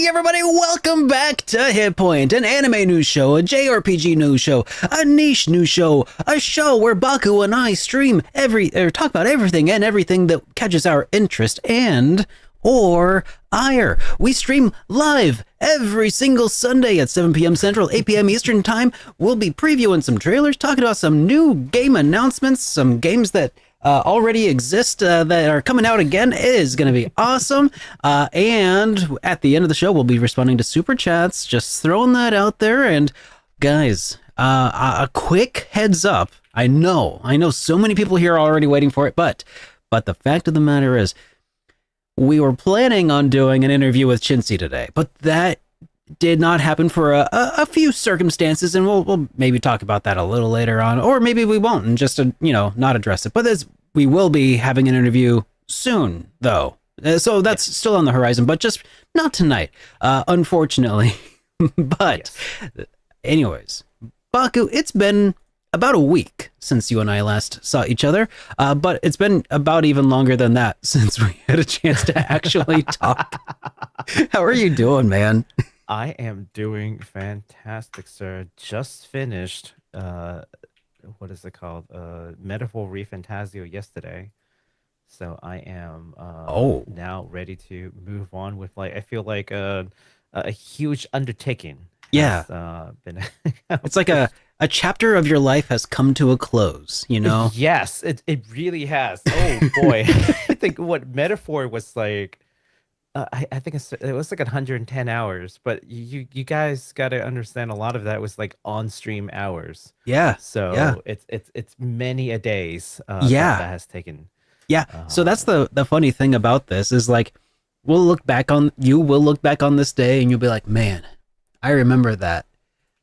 everybody, welcome back to HitPoint, an anime news show, a JRPG news show, a niche news show, a show where Baku and I stream talk about everything and everything that catches our interest or ire. We stream live every single Sunday at 7 p.m. Central, 8 p.m. Eastern Time. We'll be previewing some trailers, talking about some new game announcements, some games that already exist that are coming out again. It is going to be awesome. And at the end of the show, we'll be responding to super chats, just throwing that out there. And guys, a quick heads up. I know so many people here are already waiting for it, but the fact of the matter is, we were planning on doing an interview with Chintzy today, but that did not happen for a few circumstances, and we'll maybe talk about that a little later on, or maybe we won't, and just not address it. But we will be having an interview soon, though, so that's still on the horizon, but just not tonight, unfortunately. But anyways, Baku, it's been about a week since you and I last saw each other, but it's been about even longer than that since we had a chance to actually talk. How are you doing, man? I am doing fantastic, sir. Just finished, what is it called? Metaphor ReFantazio yesterday. So I am now ready to move on with, I feel like a huge undertaking. Yeah. Been it's like a chapter of your life has come to a close, Yes, it really has. Oh boy. I think what Metaphor was like, I think it was like 110 hours, but you guys got to understand a lot of that was like on stream hours. Yeah. So yeah. it's many a days that has taken. Yeah. So that's the funny thing about this is, like, you will look back on this day and you'll be like, man, I remember that.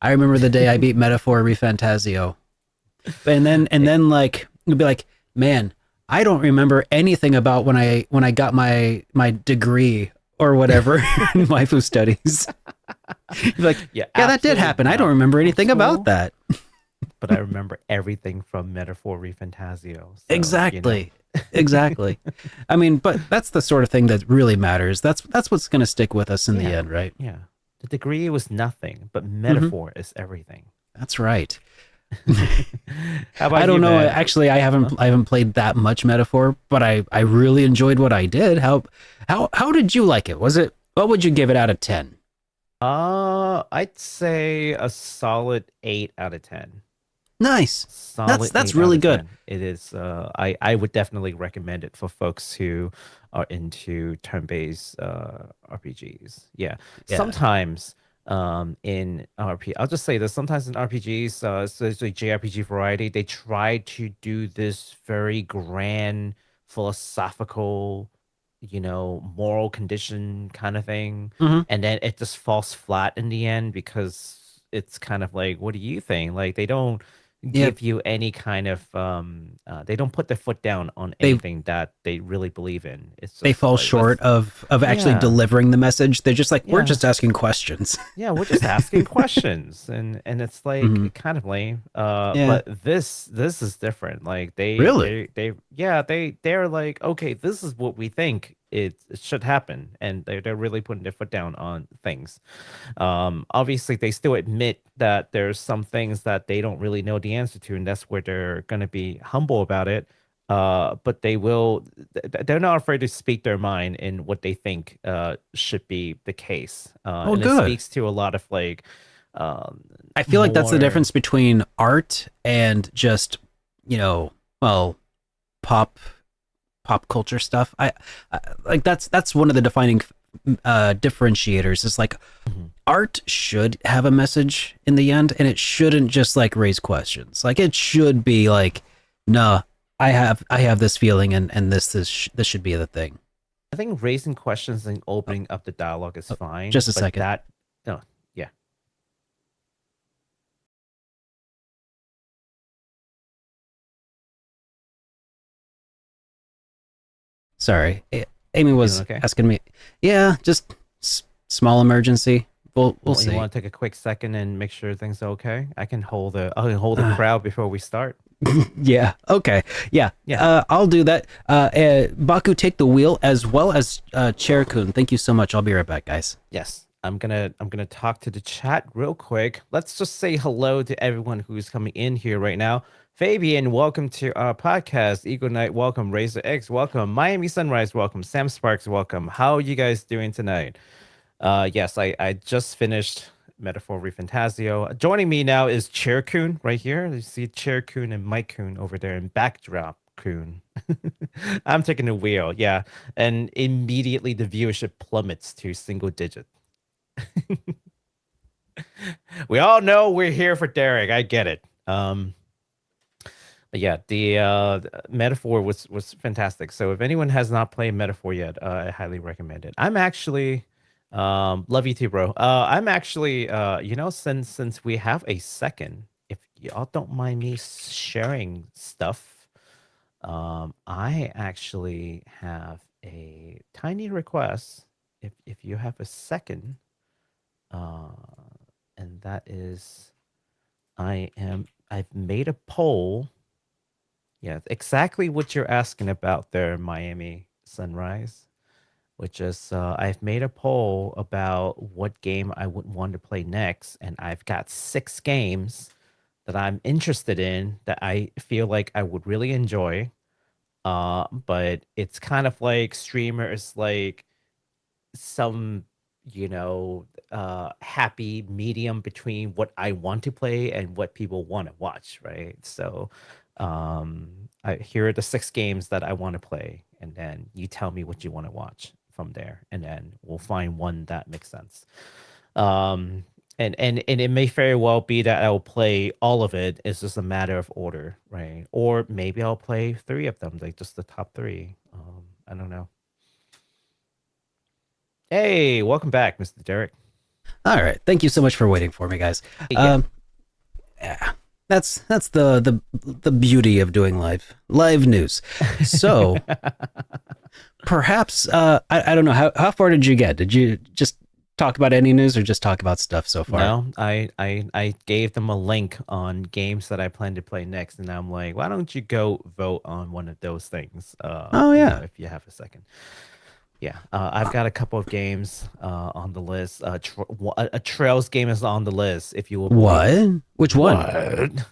I remember the day I beat Metaphor ReFantazio. And then like you'll be like, man, I don't remember anything about when I got my degree or whatever in waifu studies. You're like, yeah, that did happen. I don't remember anything about that. But I remember everything from Metaphor ReFantazio. So, exactly. Exactly. I mean, but that's the sort of thing that really matters. That's what's going to stick with us in the end, right? Yeah. The degree was nothing, but Metaphor is everything. That's right. How about I don't know. Man? Actually, I haven't played that much Metaphor, but I really enjoyed what I did. How did you like it? What would you give it out of 10? I'd say a solid 8 out of 10. Nice. That's really good. 10. It is. I would definitely recommend it for folks who are into turn-based RPGs. Yeah. Sometimes in RP, I'll just say this. Sometimes in RPGs, especially JRPG variety, they try to do this very grand philosophical, moral condition kind of thing, and then it just falls flat in the end because it's kind of like, what do you think? Like, they don't give you any kind of they don't put their foot down on anything that they really believe in. They fall short of actually delivering the message. They're just like, we're just asking questions. Yeah, we're just asking questions, and it's like kind of lame. But this is different. Like they're like, okay, this is what we think it should happen, and they're really putting their foot down on things. Obviously they still admit that there's some things that they don't really know the answer to, and that's where they're going to be humble about it. But they're not afraid to speak their mind in what they think should be the case. And good. It speaks to a lot of like I feel like that's the difference between art and just pop culture stuff. I like that's one of the defining differentiators. Is like art should have a message in the end, and it shouldn't just like raise questions. Like it should be like, no, I have this feeling, and this should be the thing. I think raising questions and opening up the dialogue is fine. Just a second. Sorry, Amy was asking me. Yeah, just small emergency. We'll see. You want to take a quick second and make sure things are okay? I can hold the crowd before we start. Yeah. Okay. Yeah. I'll do that. Baku, take the wheel, as well as Chair-kun. Thank you so much. I'll be right back, guys. Yes. I'm gonna talk to the chat real quick. Let's just say hello to everyone who's coming in here right now. Fabian, welcome to our podcast. Eagle Knight, welcome. Razor X, welcome. Miami Sunrise, welcome. Sam Sparks, welcome. How are you guys doing tonight? Yes, I just finished Metaphor ReFantazio. Joining me now is Chair Coon right here. You see Chair Coon and Mike Coon over there in backdrop Coon. I'm taking the wheel, yeah. And immediately the viewership plummets to single digit. We all know we're here for Derek. I get it. But yeah, the Metaphor was fantastic. So if anyone has not played Metaphor yet, I highly recommend it. I'm actually love you too, bro. I'm actually since we have a second, if y'all don't mind me sharing stuff, I actually have a tiny request. If you have a second, and that is, I've made a poll. Yeah, exactly what you're asking about there, Miami Sunrise, which is I've made a poll about what game I would want to play next, and I've got 6 games that I'm interested in that I feel like I would really enjoy. But it's kind of like streamers like some happy medium between what I want to play and what people want to watch, right? So here are the 6 games that I want to play, and then you tell me what you want to watch from there, and then we'll find one that makes sense. And it may very well be that I'll play all of it. It's just a matter of order, right? Or maybe I'll play 3 of them, like just the top 3. I don't know. Hey, welcome back, Mr. Derek. All right. Thank you so much for waiting for me, guys. Yeah. Yeah. That's the beauty of doing live news. So perhaps I don't know how far did you get? Did you just talk about any news or just talk about stuff so far? No, I gave them a link on games that I plan to play next, and I'm like, why don't you go vote on one of those things? Oh yeah, if you have a second. Yeah, I've got a couple of games on the list. A Trails game is on the list. If you will. What? Which one?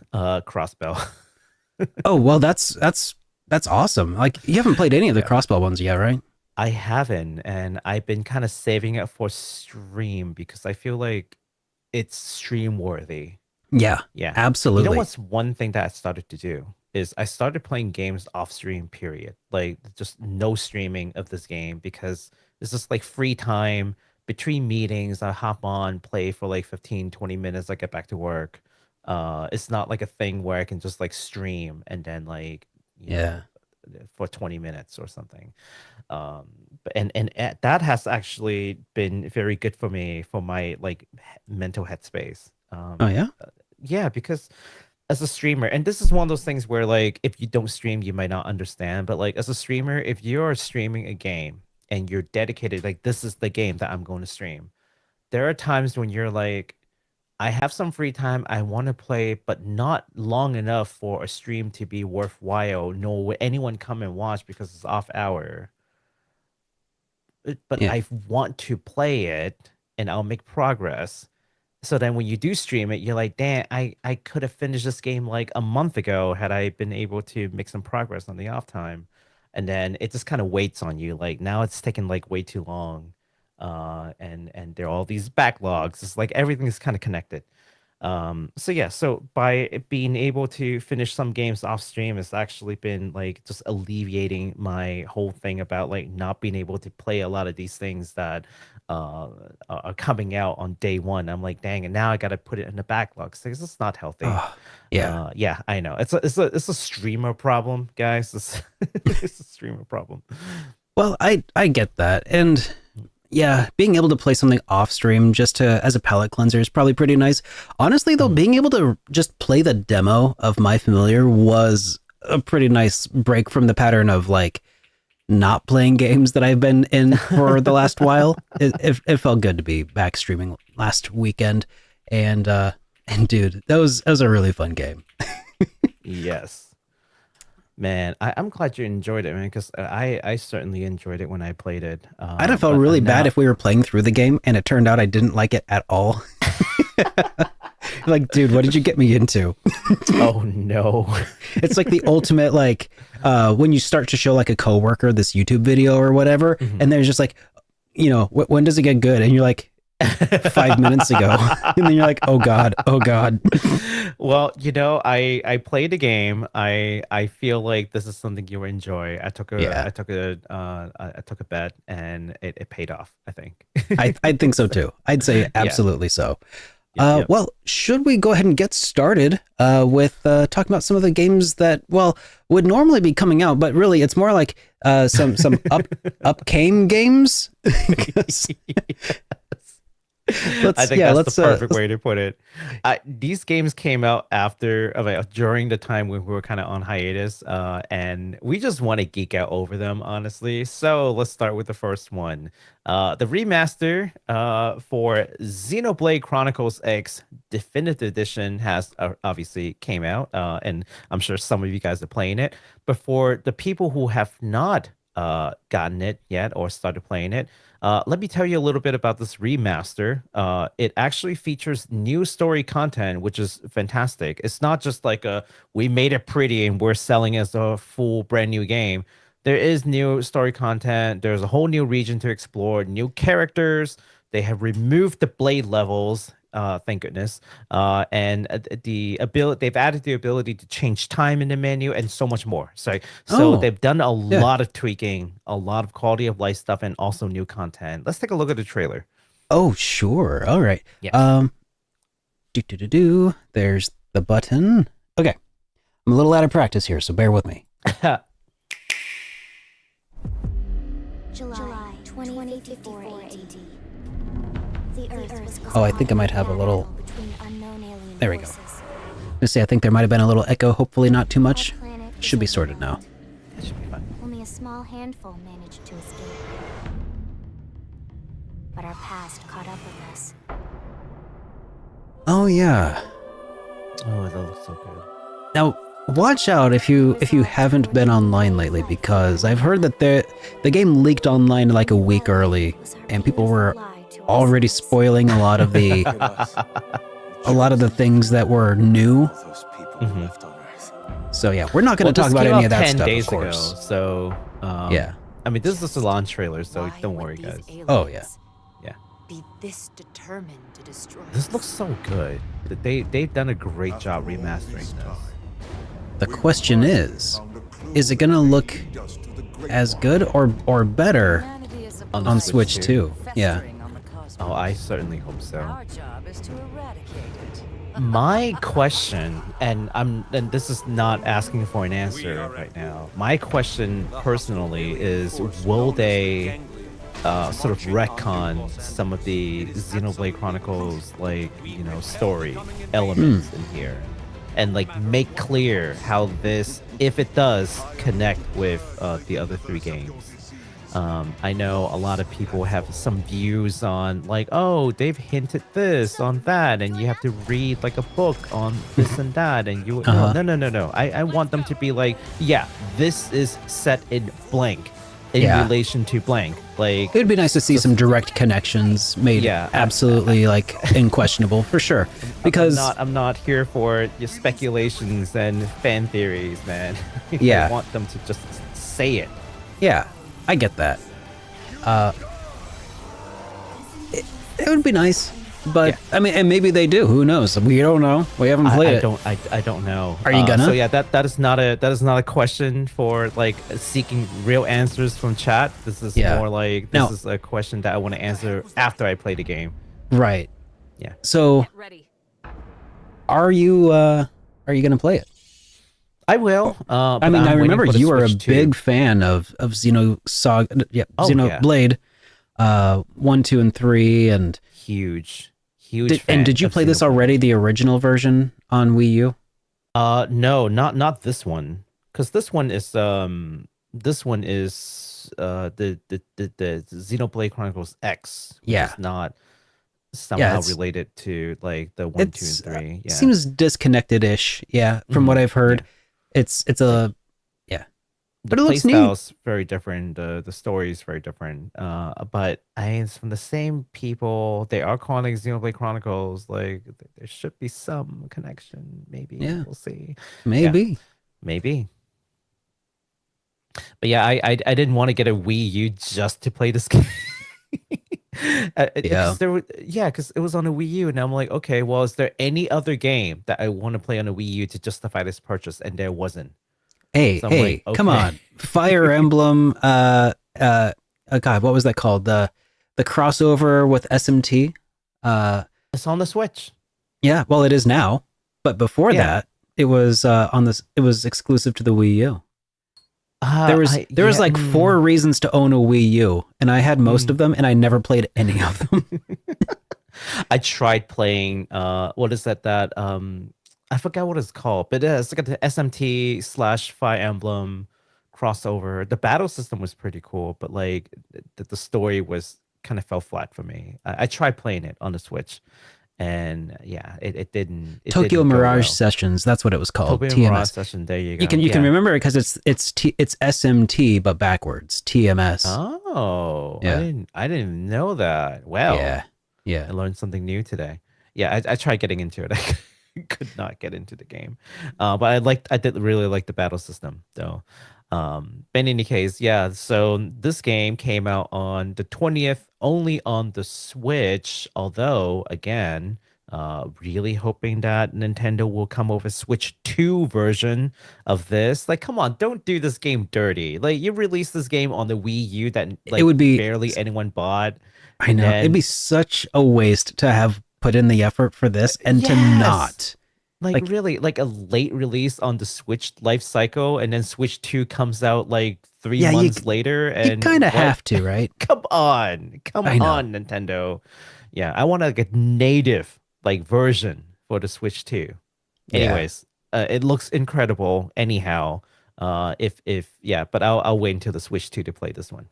Crossbow. Oh well, that's awesome. Like you haven't played any of the Crossbow ones yet, right? I haven't, and I've been kind of saving it for stream because I feel like it's stream worthy. Yeah, absolutely. You know what's one thing that I started to do is I started playing games off stream, period. Like just no streaming of this game because it's just like free time between meetings. I hop on, play for like 15, 20 minutes. I get back to work. It's not like a thing where I can just like stream and then like, for 20 minutes or something. And that has actually been very good for me for my like mental headspace. Oh yeah? Yeah, because as a streamer, and this is one of those things where like if you don't stream you might not understand, but like as a streamer, if you're streaming a game and you're dedicated, like this is the game that I'm going to stream, there are times when you're like, I have some free time, I want to play, but not long enough for a stream to be worthwhile, nor will anyone come and watch because it's off hour, but I want to play it and I'll make progress. So then when you do stream it, you're like, damn, I could have finished this game like a month ago had I been able to make some progress on the off time. And then it just kind of waits on you. Like now it's taking like way too long. And there are all these backlogs. It's like everything is kind of connected. So by being able to finish some games off stream, it's actually been like just alleviating my whole thing about like not being able to play a lot of these things that are coming out on day one. I'm like, dang, and now I got to put it in the backlog. So it's not healthy. Yeah, I know. It's a streamer problem, guys. It's a streamer problem. Well, I get that, and yeah, being able to play something off stream just as a palate cleanser is probably pretty nice. Honestly, though, being able to just play the demo of My Familiar was a pretty nice break from the pattern of like not playing games that I've been in for the last while. It felt good to be back streaming last weekend, and dude, that was a really fun game. Yes. Man, I'm glad you enjoyed it, man, because I certainly enjoyed it when I played it. I'd have felt But really bad now, if we were playing through the game and it turned out I didn't like it at all. Like, dude, what did you get me into? oh no. It's like the ultimate, like, when you start to show like a coworker this YouTube video or whatever, and they're just like, you know, when does it get good? And you're like, 5 minutes ago. And then you're like, oh God, oh God. Well, you know, I played the game. I feel like this is something you will enjoy. Yeah. I took a bet and it paid off, I think. I think so too. I'd say Yeah. absolutely so. Yep. Well, should we go ahead and get started with talking about some of the games that, well, would normally be coming out, but really it's more like some upcame games? I think that's the perfect way to put it. These games came out during the time when we were kind of on hiatus, and we just want to geek out over them, honestly. So let's start with the first one. The remaster for Xenoblade Chronicles X Definitive Edition has obviously came out, and I'm sure some of you guys are playing it. But for the people who have not gotten it yet or started playing it, let me tell you a little bit about this remaster. It actually features new story content, which is fantastic. It's not just like we made it pretty and we're selling as a full brand new game. There is new story content. There's a whole new region to explore, new characters. They have removed the blade levels. Thank goodness. And they've added the ability to change time in the menu and so much more. So they've done a lot of tweaking, a lot of quality of life stuff, and also new content. Let's take a look at the trailer. Oh, sure. All right. Yeah. There's the button. Okay. I'm a little out of practice here, so bear with me. July 2054 AD. Oh, I think I might have a little... There we go. Let's see, I think there might have been a little echo, hopefully not too much. Should be sorted now. That should be fun. Only a small handful managed to escape. But our past caught up with us. Oh, yeah. Oh, that looks so good. Now, watch out if you haven't been online lately, because I've heard that the game leaked online like a week early, and people were already spoiling a lot of the things that were new. So yeah, we're not going to talk about any of that stuff, of course. Ago, so yeah. I mean, this is just a launch trailer, so don't worry, guys. Oh yeah. Yeah. Be this determined to destroy. This looks so good. They've done a great job remastering this. The question is it going to look as good or better on Switch 2? Yeah. Oh, I certainly hope so. Our job is to eradicate it. My question, and this is not asking for an answer right now. My question personally is, will they sort of retcon some of the Xenoblade Chronicles, like, you know, story elements in here, and like make clear how this, if it does, connect with the other three games? I know a lot of people have some views on like, oh, they've hinted this on that, and you have to read like a book on this and that, and you no. I want them to be like, yeah, this is set in blank in relation to blank. Like, it'd be nice to see some direct connections made absolutely like unquestionable for sure. Because I'm not here for your speculations and fan theories, man. Yeah. I want them to just say it. Yeah. I get that. It would be nice, but I mean, and maybe they do. Who knows? We don't know. We haven't played it. I don't know. Are you gonna? So yeah, that is not a question for like seeking real answers from chat. This is more like this is a question that I want to answer after I play the game. Right. Yeah. So, are you gonna play it? I will. I mean, I remember you were a big fan of Xenoblade 1, 2, and 3, and huge. And did you play this already, the original version on Wii U? No, not this one, because this one is the Xenoblade Chronicles X. Yeah, it's not somehow related to like the 1, 2, and 3. Seems disconnected-ish. Yeah, from what I've heard. Yeah. It's a the But it play looks neat. style's very different. The story is very different. But it's from the same people. They are calling Xenoblade Chronicles. Like there should be some connection. Maybe Yeah. we'll see. Maybe. Maybe. But yeah, I didn't want to get a Wii U just to play this game. Yeah. Because it was on a Wii U, and I'm like, okay, well, is there any other game that I want to play on a Wii U to justify this purchase? And there wasn't. Hey, So I'm hey, like, come okay. on. Fire Emblem, God, what was that called? The crossover with SMT. It's on the Switch. Yeah, well, it is now. But before Yeah. that, it was it was exclusive to the Wii U. There was like 4 reasons to own a Wii U, and I had most of them, and I never played any of them. I tried playing what is that I forgot what it's called, but it's like the SMT / Fire Emblem crossover. The battle system was pretty cool, but like the story was kind of fell flat for me. I tried playing it on the Switch, and yeah, it didn't. Tokyo didn't go Mirage well. Sessions, that's what it was called. Tokyo TMS. Mirage Session. There you go. You can remember it because it's SMT but backwards. TMS. Oh, Yeah. I didn't know that. Wow. Yeah. I learned something new today. Yeah, I tried getting into it. I could not get into the game, but I did really like the battle system though. But in any case, yeah. So this game came out on the 20th, only on the Switch. Although, again, really hoping that Nintendo will come over Switch 2 version of this. Like, come on, don't do this game dirty. Like, you released this game on the Wii U that like would be barely anyone bought. I know. It'd be such a waste to have put in the effort for this and to Yes. not. Like really, like a late release on the Switch life cycle, and then Switch 2 comes out like 3 months later. And you kind of have to, right? Come on, Nintendo. Yeah, I want like a native like version for the Switch 2. Anyways, it looks incredible. Anyhow, but I'll wait until the Switch 2 to play this one.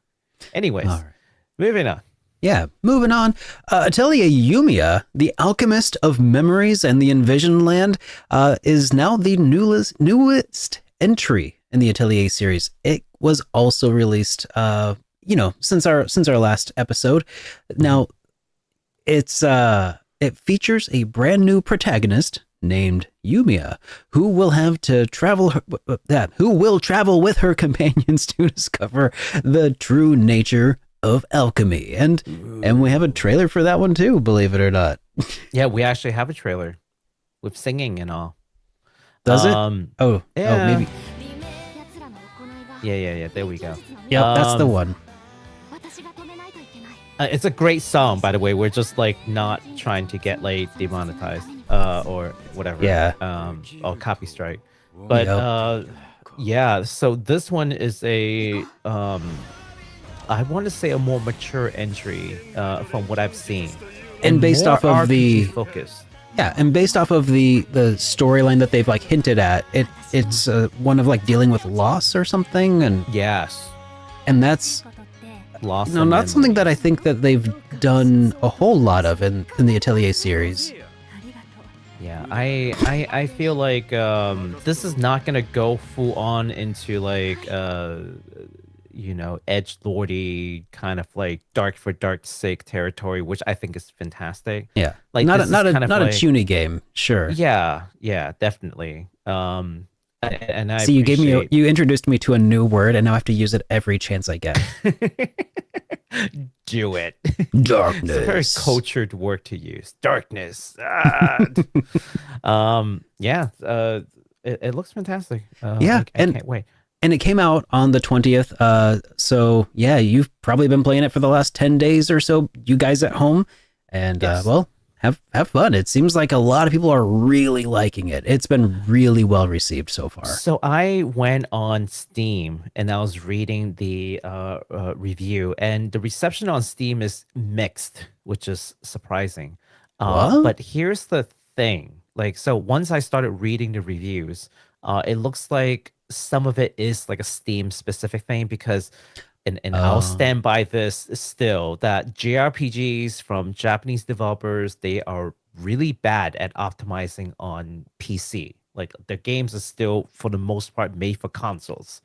Anyways, All right. moving on. Yeah, moving on. Atelier Yumia, the Alchemist of Memories and the Envisioned Land, is now the newest entry in the Atelier series. It was also released, since our last episode. Now, it features a brand new protagonist named Yumia, who will travel with her companions to discover the true nature of alchemy, and we have a trailer for that one too, believe it or not. Yeah, we actually have a trailer with singing and all. Does it? Yeah. Maybe. Yeah. There we go. Yep, that's the one. It's a great song, by the way. We're just like not trying to get like demonetized or whatever. Yeah. Or copy strike. But yeah. So this one is a I want to say a more mature entry from what I've seen, And based more off of the RPG focus. Yeah, and based off of the storyline that they've like hinted at, it's one of like dealing with loss or something, and Yes, and that's loss. not and something that I memories. think that they've done a whole lot of in the Atelier series. Yeah, I feel like this is not gonna go full on into like edgelordy kind of like dark for dark's sake territory, which I think is fantastic. Yeah, Like, not this is kind of a like- tuny game, sure. Yeah, definitely. And I See, appreciate... you introduced me to a new word, and now I have to use it every chance I get. Do it. Darkness. It's a very cultured word to use. Darkness. It looks fantastic. Yeah, I can't wait. And it came out on the 20th. So yeah, you've probably been playing it for the last 10 days or so, you guys at home. And Yes. have fun. It seems like a lot of people are really liking it. It's been really well received so far. So I went on Steam and I was reading the review, and the reception on Steam is mixed, which is surprising. What? But here's the thing. Like, so once I started reading the reviews, it looks like some of it is like a Steam specific thing, because and I'll stand by this still, that JRPGs from Japanese developers, they are really bad at optimizing on PC. Like, their games are still for the most part made for consoles.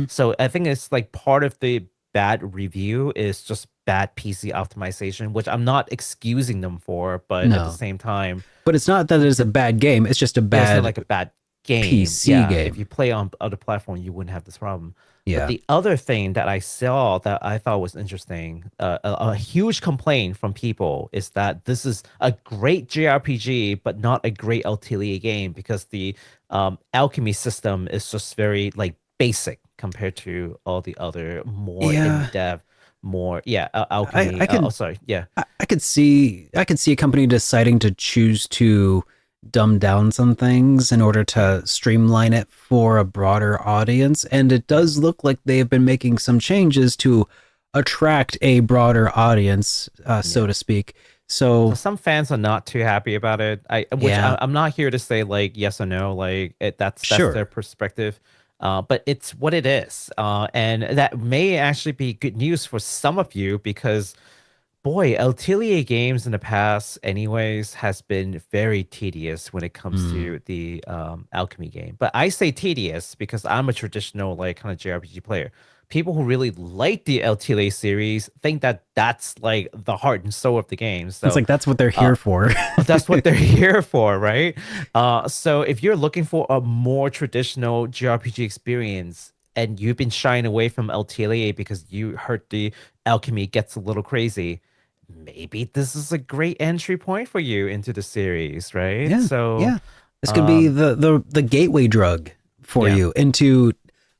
So I think it's like part of the bad review is just bad PC optimization, which I'm not excusing them for, but at the No. same time, But it's not that it's a bad game. It's just a yeah, it's not bad like a bad game. PC yeah, game. if you play on other platforms, you wouldn't have this problem. Yeah. But the other thing that I saw that I thought was interesting, a huge complaint from people is that this is a great JRPG, but not a great Atelier game because the alchemy system is just very like basic compared to all the other more Yeah. in-depth, more alchemy. I can- oh, sorry, yeah. I could see a company deciding to choose to dumb down some things in order to streamline it for a broader audience, and it does look like they have been making some changes to attract a broader audience, so to speak. So Some fans are not too happy about it. I'm not here to say like yes or no, like that's Sure. their perspective. But it's what it is. And that may actually be good news for some of you because boy, Atelier games in the past anyways has been very tedious when it comes to the alchemy game. But I say tedious because I'm a traditional like kind of JRPG player. People who really like the Atelier series think that that's like the heart and soul of the game. So it's like that's what they're here for. that's what they're here for, right? So if you're looking for a more traditional JRPG experience and you've been shying away from Atelier because you heard the alchemy gets a little crazy, maybe this is a great entry point for you into the series, right? Yeah. So yeah, this could be the gateway drug for Yeah. you into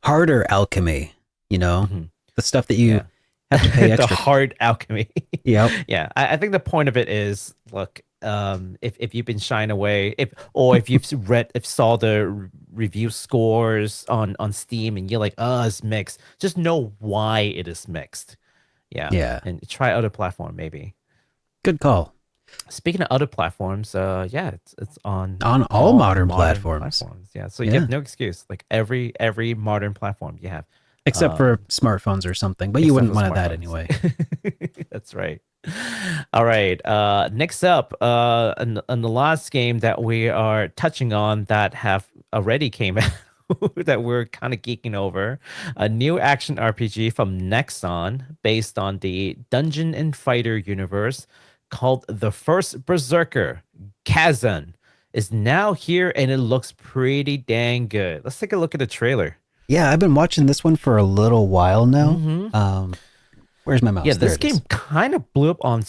harder alchemy. You know, the stuff that you have to pay the extra. hard alchemy. Yep. Yeah, I think the point of it is, look, if you've been shying away, if you've saw the review scores on Steam and you're like, oh, it's mixed, just know why it is mixed. Yeah, and try other platform maybe. Good call. Speaking of other platforms, it's on all modern platforms. Yeah, so you have no excuse. Like every modern platform you have. Except for smartphones or something, but you wouldn't Except for want that smartphones. anyway. That's right. All right. Next up, in the last game that we are touching on that have already came out that we're kind of geeking over, a new action RPG from Nexon based on the Dungeon and Fighter universe called The First Berserker, Khazan, is now here and it looks pretty dang good. Let's take a look at the trailer. Yeah, I've been watching this one for a little while now. Where's my mouse? Yeah, There this it is. game kind of blew up on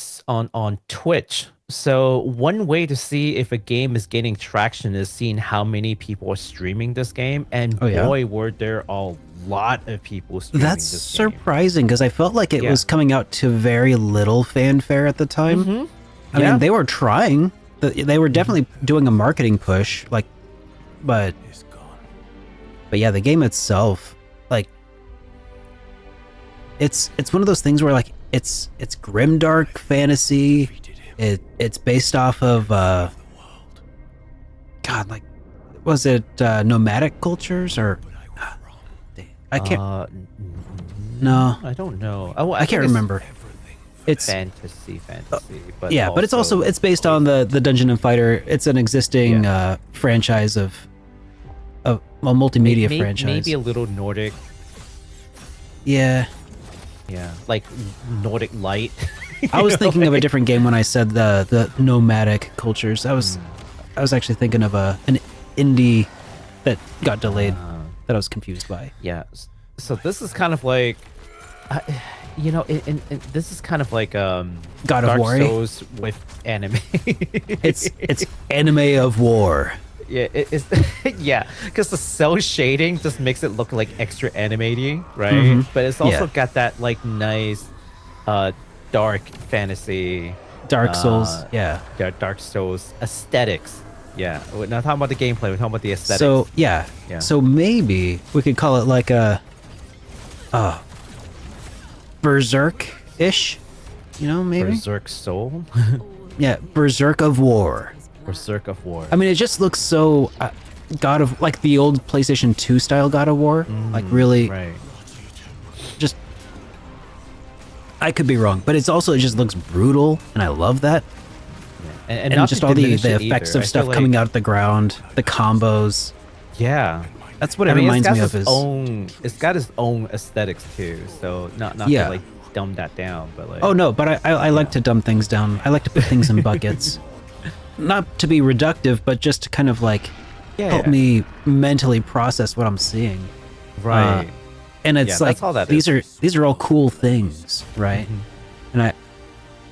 Twitch. So one way to see if a game is gaining traction is seeing how many people are streaming this game. And boy, were there a lot of people streaming That's this game. surprising because I felt like it was coming out to very little fanfare at the time. I mean, they were trying. They were definitely doing a marketing push, like, but yeah, the game itself, like, it's one of those things where like it's grimdark fantasy. It's based off of God, like, was it nomadic cultures or I can't. No, I don't know. I can't remember. It's fantasy, but yeah, but it's also it's based on the Dungeon and Fighter. It's an existing franchise of a multimedia franchise. Maybe a little Nordic. Yeah, like Nordic Light. I was thinking of a different game when I said the nomadic cultures. I was actually thinking of an indie that got delayed that I was confused by. Yeah, so this is kind of like, this is kind of like God of Dark War. Souls with anime. It's anime of war. Yeah, it's yeah, because the cell shading just makes it look like extra animating, right? But it's also got that like nice, dark fantasy, Dark Souls. Dark Souls aesthetics. Yeah, we're not talking about the gameplay. We're talking about the aesthetics. So yeah. So maybe we could call it like a Berserk-ish. You know, maybe Berserk Soul. Yeah, Berserk of War. Berserk of War. I mean, it just looks so God of, like the old PlayStation 2 style God of War. Like really, right. Just, I could be wrong, but it just looks brutal, and I love that. Yeah. And And not just to all the diminish it effects either. of stuff coming out of the ground, the combos. Yeah, That's what it I mean, reminds me of. It's got its own aesthetics too. So not Yeah. to like dumb that down, but like. Oh no, but I like to dumb things down. I like to put things in buckets. Not to be reductive, but just to kind of like help me mentally process what I'm seeing. Right. And it's Yeah, like that's all that these are all cool things, right?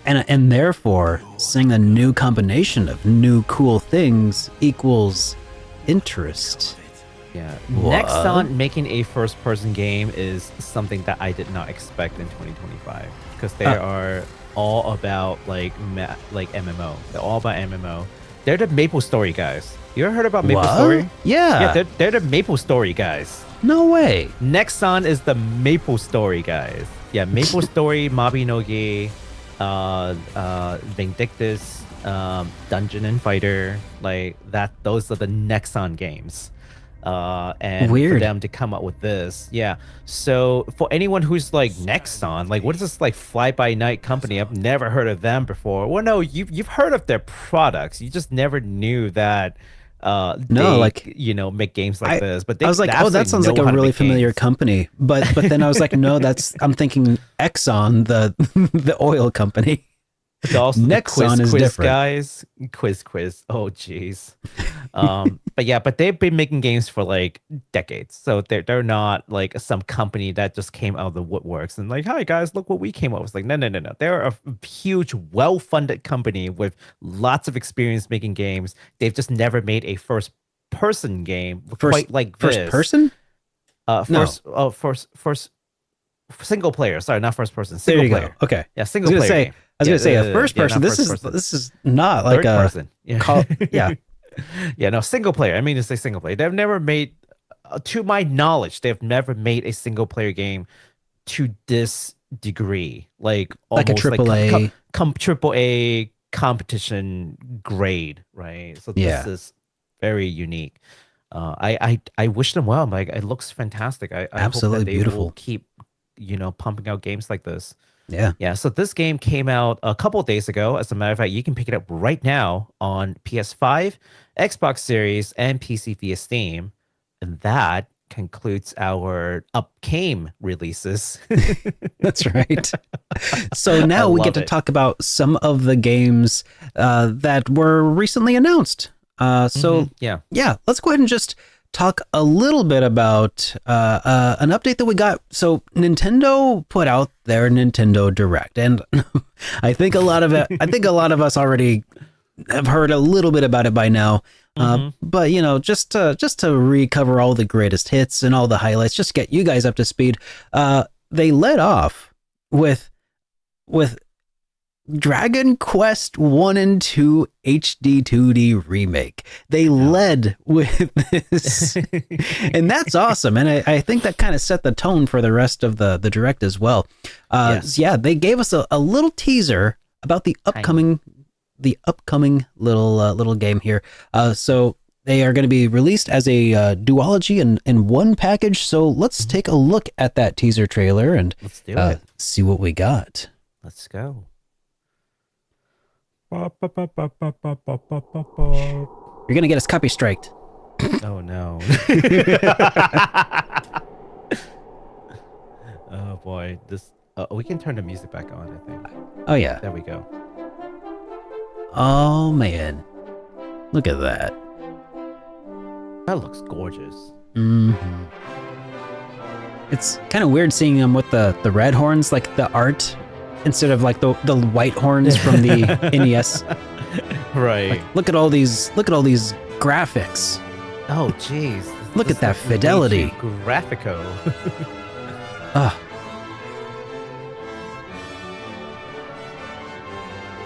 And therefore seeing a new combination of new cool things equals interest. Yeah. What? Nexon making a first-person game is something that I did not expect in 2025 because they are all about like MMO. They're all about MMO. They're the Maple Story guys. You ever heard about Maple What? Story? Yeah. Yeah, they're the Maple Story guys. No way. Nexon is the Maple Story guys. Yeah, Maple Story, Mabinogi, Vindictus, Dungeon and Fighter, like that. Those are the Nexon games. And Weird. for them to come up with this, yeah. So for anyone who's like Nexon, like what is this like fly-by-night company? I've never heard of them before. Well, no, you've heard of their products. You just never knew that. Make games like this. But I was like, oh, that sounds like a really familiar company. But then I was like, no, I'm thinking Exxon, the oil company. It's also Nexon is quiz different. guys. Quiz. Oh, jeez. But they've been making games for like decades. So they're not like some company that just came out of the woodworks and like, hi guys, look what we came up with. It's like, no. They're a huge, well-funded company with lots of experience making games. They've just never made a first-person game quite like this. First person? First single player. Sorry, not first person. There Single you player. go. Okay. Yeah, single player. Game. I was gonna say a first person. not This first is person. this is not like Third a person. Yeah. yeah. Yeah, no, single player. I mean to say single player. They've never made, to my knowledge, they've never made a single player game to this degree. Like Like a almost AAA. triple A competition grade, right? So this is very unique. I wish them well. Like it looks fantastic. I Absolutely hope that they beautiful. will keep pumping out games like this. Yeah. So this game came out a couple of days ago. As a matter of fact, you can pick it up right now on PS5, Xbox Series, and PC via Steam. And that concludes our upcame releases. That's right. So now we get to talk about some of the games that were recently announced. Yeah, let's go ahead and just talk a little bit about an update that we got. So Nintendo put out their Nintendo Direct, and I think a lot of us already have heard a little bit about it by now. But just to recover all the greatest hits and all the highlights, just to get you guys up to speed. They led off with Dragon Quest 1 and 2 HD 2D remake. They led with this, and that's awesome. And I think that kind of set the tone for the rest of the Direct as well. Yeah, they gave us a little teaser about the upcoming little game here. So they are going to be released as a duology in one package. So let's take a look at that teaser trailer and let's do it. See what we got. Let's go. You're gonna get us copy striked. Oh no. Oh boy, this we can turn the music back on, I think. Oh yeah. There we go. Oh man. Look at that. That looks gorgeous. Mm-hmm. It's kind of weird seeing them with the red horns, like the art, instead of like the white horns from the NES. Right. Like, look at all these graphics. Oh jeez. Look at that fidelity. Graphico.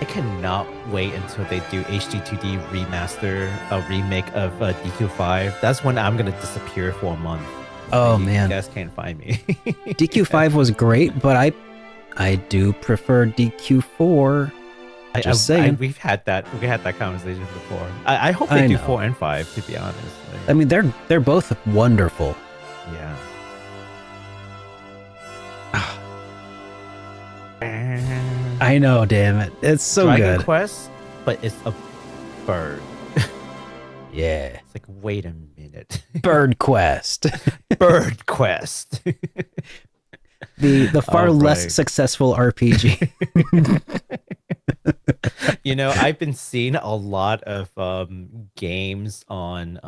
I cannot wait until they do HD2D remaster, a remake of DQ5. That's when I'm gonna disappear for a month. Oh man, you guys can't find me. DQ5 was great, but I do prefer DQ4. Just saying. We had that conversation before. I hope they do 4 and 5. To be honest, like, I mean they're both wonderful. Yeah. I know, damn it. It's so Dragon good. Quest, but it's a bird. Yeah. It's like, wait a minute. explain it. Bird Quest. Bird Quest. The far All less right. successful RPG. You know, I've been seeing a lot of games on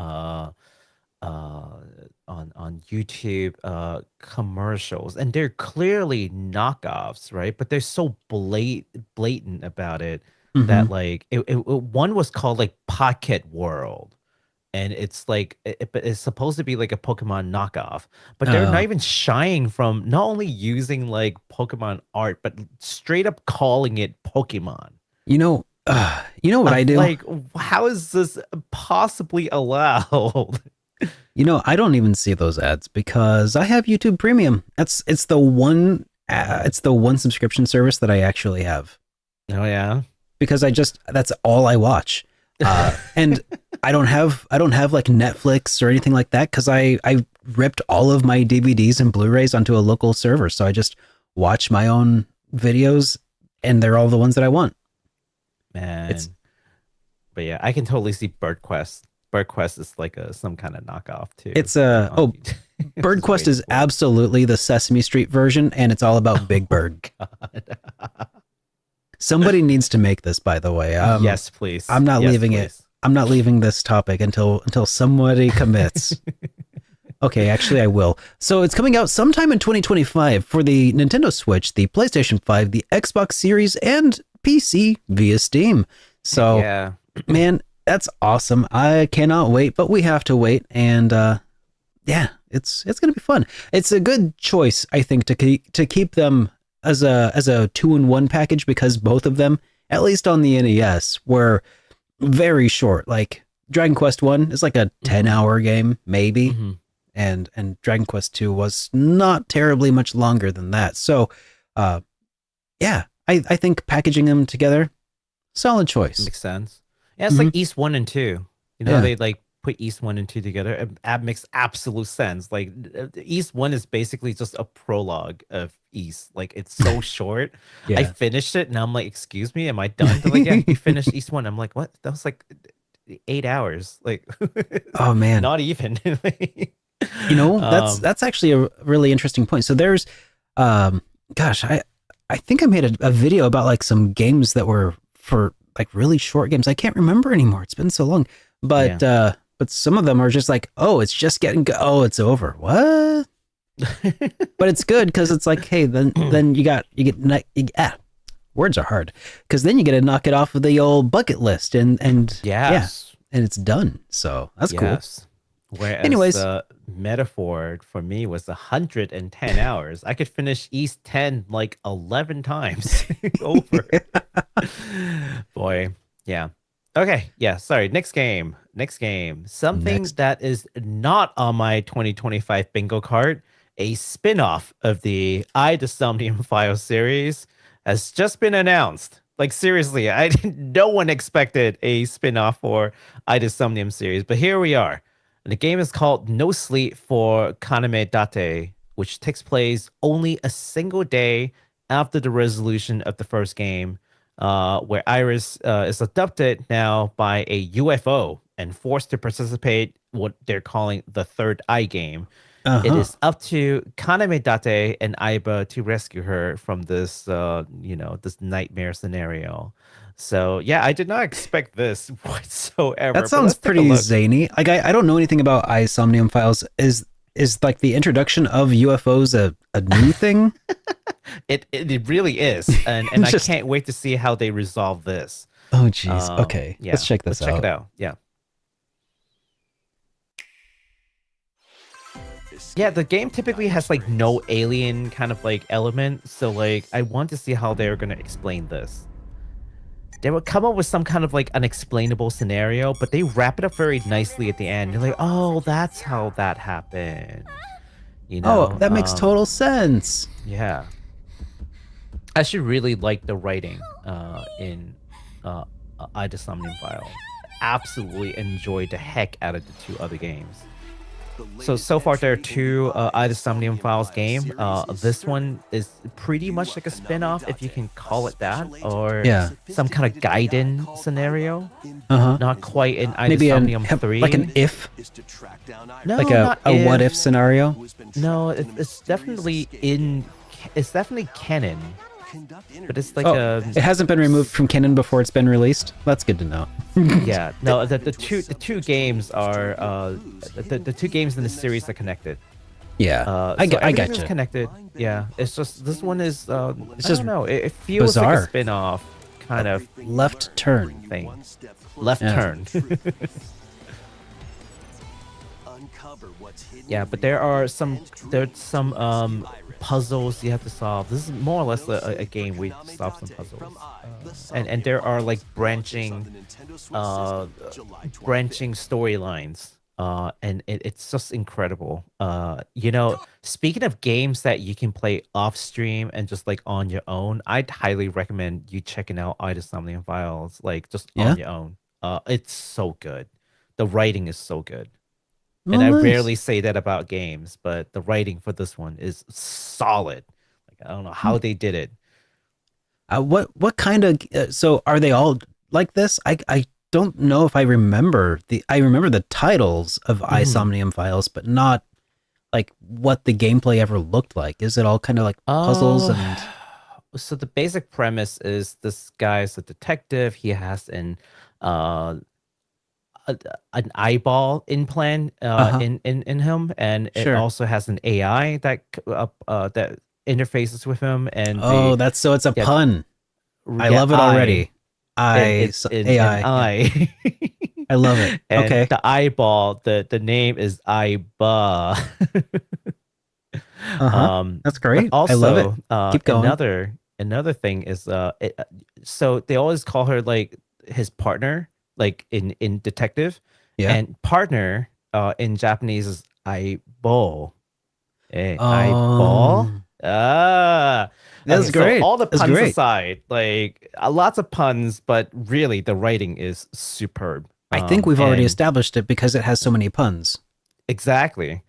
YouTube commercials, and they're clearly knockoffs, right? But they're so blatant about it that Mhm. like one was called like Pocket World, and it's like but it's supposed to be like a Pokemon knockoff, but they're not Oh, even shying from not only using like Pokemon art, but straight up calling it Pokemon. you know what I do? Like, how is this possibly allowed? I don't even see those ads because I have YouTube Premium. It's the one subscription service that I actually have Oh yeah. because that's all I watch. And I don't have like Netflix or anything like that because I ripped all of my DVDs and Blu-rays onto a local server, so I just watch my own videos, and they're all the ones that I want. Man. But yeah, I can totally see Bird Quest. Bird Quest is like some kind of knockoff too. It's Bird Just Quest wait is for it. absolutely the Sesame Street version, and it's all about Big Bird. God. Somebody needs to make this, by the way. Yes, please. I'm not Yes, leaving it. please. I'm not leaving this topic until somebody commits. Okay, actually I will. So it's coming out sometime in 2025 for the Nintendo Switch, the PlayStation 5, the Xbox Series, and PC via Steam. So Yeah. man, that's awesome. I cannot wait, but we have to wait, and yeah, it's gonna be fun. It's a good choice, I think, to keep them as a 2-in-1 package because both of them, at least on the NES, were very short. Like Dragon Quest 1 is like a 10-hour game, maybe, Mhm. and Dragon Quest 2 was not terribly much longer than that. So, yeah, I think packaging them together, solid choice. Makes sense. Yeah, it's like East 1 and 2. You know, Yeah. they like put East 1 and 2 together. It makes absolute sense. Like East 1 is basically just a prologue of East. Like it's so short. I Yeah. finished it and I'm like, excuse me, am I done? They're like, yeah, you finished East 1. I'm like, what? That was like 8 hours. Like Oh man. not even. That's actually a really interesting point. So there's gosh, I think I made a video about like some games that were for like really short games. I can't remember anymore. It's been so long. But some of them are just like, oh, it's just oh, it's over. What? But it's good because it's like, hey, then words are hard because then you get to knock it off of the old bucket list and yes. and it's done. So that's cool. Yes. Whereas Anyways. the metaphor for me was 110 hours. I could finish East 10 like 11 times over. Boy, yeah. Okay, yeah, sorry. Next game. Something Next. that is not on my 2025 bingo card, a spin-off of the I, the Somnium File series, has just been announced. Like seriously, no one expected a spin-off for I, the Somnium series, but here we are. And the game is called No Sleep for Kaname Date, which takes place only a single day after the resolution of the first game, where Iris is abducted now by a UFO and forced to participate what they're calling the Third Eye game. It is up to Kaname Date and Aiba to rescue her from this, this nightmare scenario. So yeah, I did not expect this whatsoever. That sounds pretty zany. Like I don't know anything about Somnium Files. Is like the introduction of UFOs a new thing? It really is, and I can't wait to see how they resolve this. Oh geez. Okay, yeah, let's check this out. Check it out. Yeah. Yeah, the game typically has like no alien kind of like element, so like I want to see how they're gonna explain this. They would come up with some kind of like unexplainable scenario, but they wrap it up very nicely at the end. You're like, oh, that's how that happened. You know? Oh, that makes total sense. Yeah. I actually really like the writing in I, the Somnium File. Absolutely enjoyed the heck out of the two other games. So far there are two either SOMNIUM Files game. This one is pretty much like a spin-off, if you can call it that, or Yeah. some kind of Gaiden scenario. Uh-huh. Not quite in either Maybe SOMNIUM 3. like an if, No, like not a what if scenario. No, it's definitely in. It's definitely canon, but it's like It hasn't been removed from canon before it's been released. That's good to know. yeah. No, the two games are the two games in the series are connected. Yeah, I So got everything's you. connected. Yeah, it's just this one is It's I just don't know. It feels like bizarre. a spin-off kind of Left turn. thing. Left Yeah. turn. Yeah, but there's some puzzles you have to solve. This is more or less a game where you solve some puzzles, and there are like branching storylines, and it's just incredible. Speaking of games that you can play off stream and just like on your own, I'd highly recommend you checking out either SOMNIUM Files, like just Yeah? on your own. It's so good. The writing is so good. Oh, And I nice. rarely say that about games, but the writing for this one is solid. Like I don't know how they did it. What kind of so are they all like this? I don't know if I remember the titles of iSomnium Files, but not like what the gameplay ever looked like. Is it all kind of like puzzles and So the basic premise is this guy's a detective. He has an eyeball implant in him, and it Sure. also has an AI that that interfaces with him. And it's a yeah, pun. I yeah, love it already. It's AI. an eye. I love it. And Okay. the eyeball, the name is Aiba. That's great. But also, I love it. Keep going. Another thing is so they always call her like his partner, like in detective. Yeah. And partner in Japanese is aibo. Aibo. That's great. So all the That's puns great. aside, like lots of puns, but really the writing is superb. I think we've already and- established it because it has so many puns. Exactly.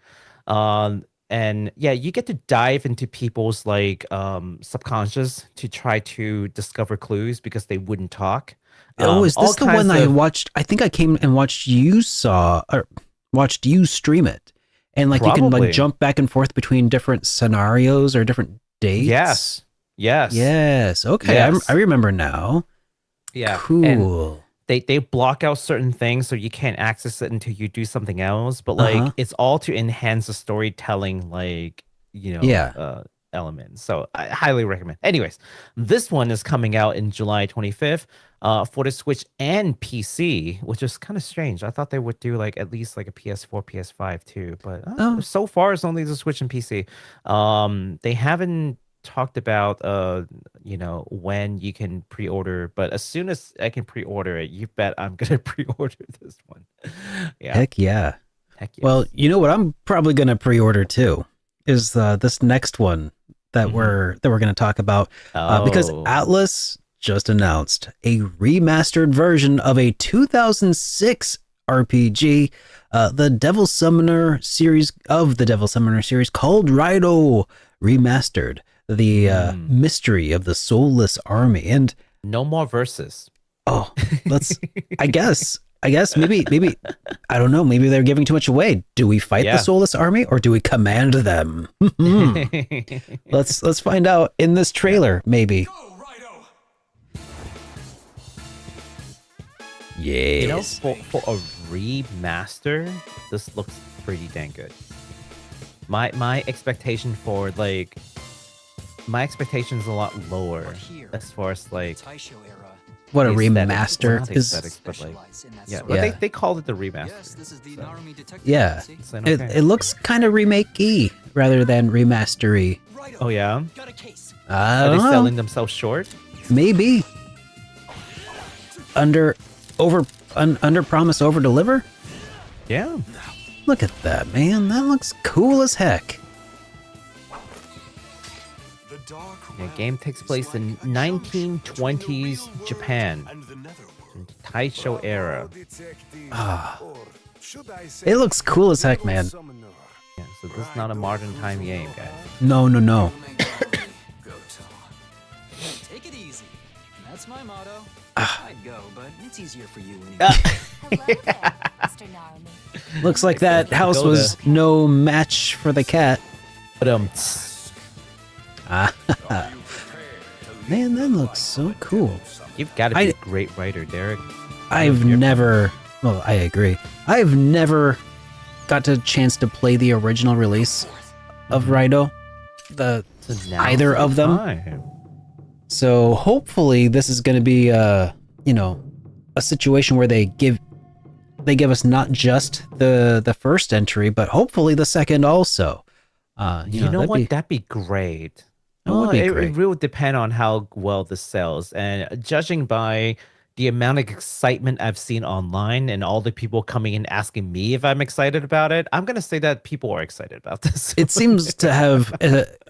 And yeah, you get to dive into people's like subconscious to try to discover clues because they wouldn't talk. Is all this the one kinds that I of- watched? I think I came and watched you stream it. And like you can Probably. like jump back and forth between different scenarios or different dates. Yes. Yes. Okay. Yes. I remember now. Yeah. Cool. And they block out certain things so you can't access it until you do something else. But like it's all to enhance the storytelling, like elements. So I highly recommend. Anyways, this one is coming out in July 25th for the Switch and PC, which is kind of strange. I thought they would do like at least like a PS4, PS5 too, but so far it's only the Switch and PC. They haven't talked about when you can pre-order, but as soon as I can pre-order it, you bet I'm gonna pre-order this one. Yeah. Heck yeah. Heck yes. Well, you know what I'm probably gonna pre-order too is this next one that we're gonna talk about because Atlas just announced a remastered version of a 2006 RPG, the Devil Summoner series called Raidou Remastered, the mystery of the Soulless army. And no more verses. let's I guess maybe I don't know, maybe they're giving too much away. Do we fight the Soulless army or do we command them? Let's find out in this trailer, maybe. Yes. For a remaster, this looks pretty dang good. My expectation for like my expectation is a lot lower as far as like what a the aesthetics. Well, remaster not the is. aesthetics, but like but they called it the remaster. Yeah, So then, okay. it looks kind of remake-y rather than remastery. Oh yeah, I are don't they know. selling themselves short? Maybe under promise, over deliver. Yeah. Look at that, man. That looks cool as heck. The game takes place in 1920s Japan, in Taisho era. It looks cool as heck, man. Yeah, so this is not a modern time game, guys. No. Take it easy. That's my motto. Ah. I'd go, but it's easier for you anyway. Hello there, Mr. Narumi. Looks like that house was no match for the cat. But Man, that looks so cool. you've got to be a great writer, Derek. I've never. Well, I agree. I've never got a chance to play the original release of Raidou, either of them. So hopefully this is going to be a situation where they give us not just the first entry, but hopefully the second also. You know what? That'd be great. That would be great. It will depend on how well this sells, and judging by the amount of excitement I've seen online and all the people coming in asking me if I'm excited about it, I'm gonna say that people are excited about this. It seems to have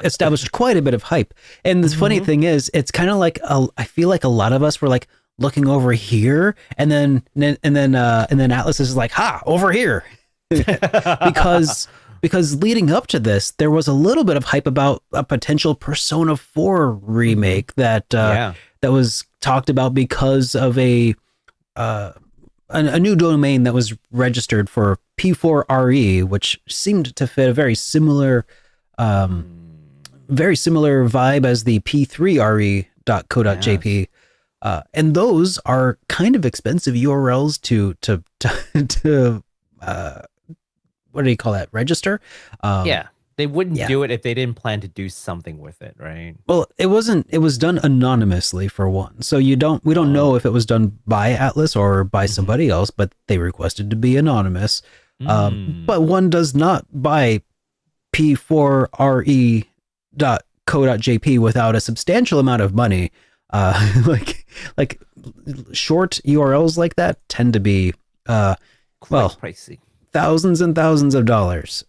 established quite a bit of hype. And the funny thing is, it's kind of like I feel like a lot of us were like looking over here, and then Atlas is like, "Ha, over here," because leading up to this, there was a little bit of hype about a potential Persona 4 remake that was talked about because of a new domain that was registered for P4RE, which seemed to fit a very similar vibe as the P3RE.co.jp. And those are kind of expensive URLs to what do you call that? Register? Yeah. They wouldn't do it if they didn't plan to do something with it, right? Well, it was done anonymously for one. So we don't know if it was done by Atlas or by somebody else, but they requested to be anonymous. But one does not buy P4RE.co.jp without a substantial amount of money. Like short URLs like that tend to be Quite pricey. Thousands and thousands of dollars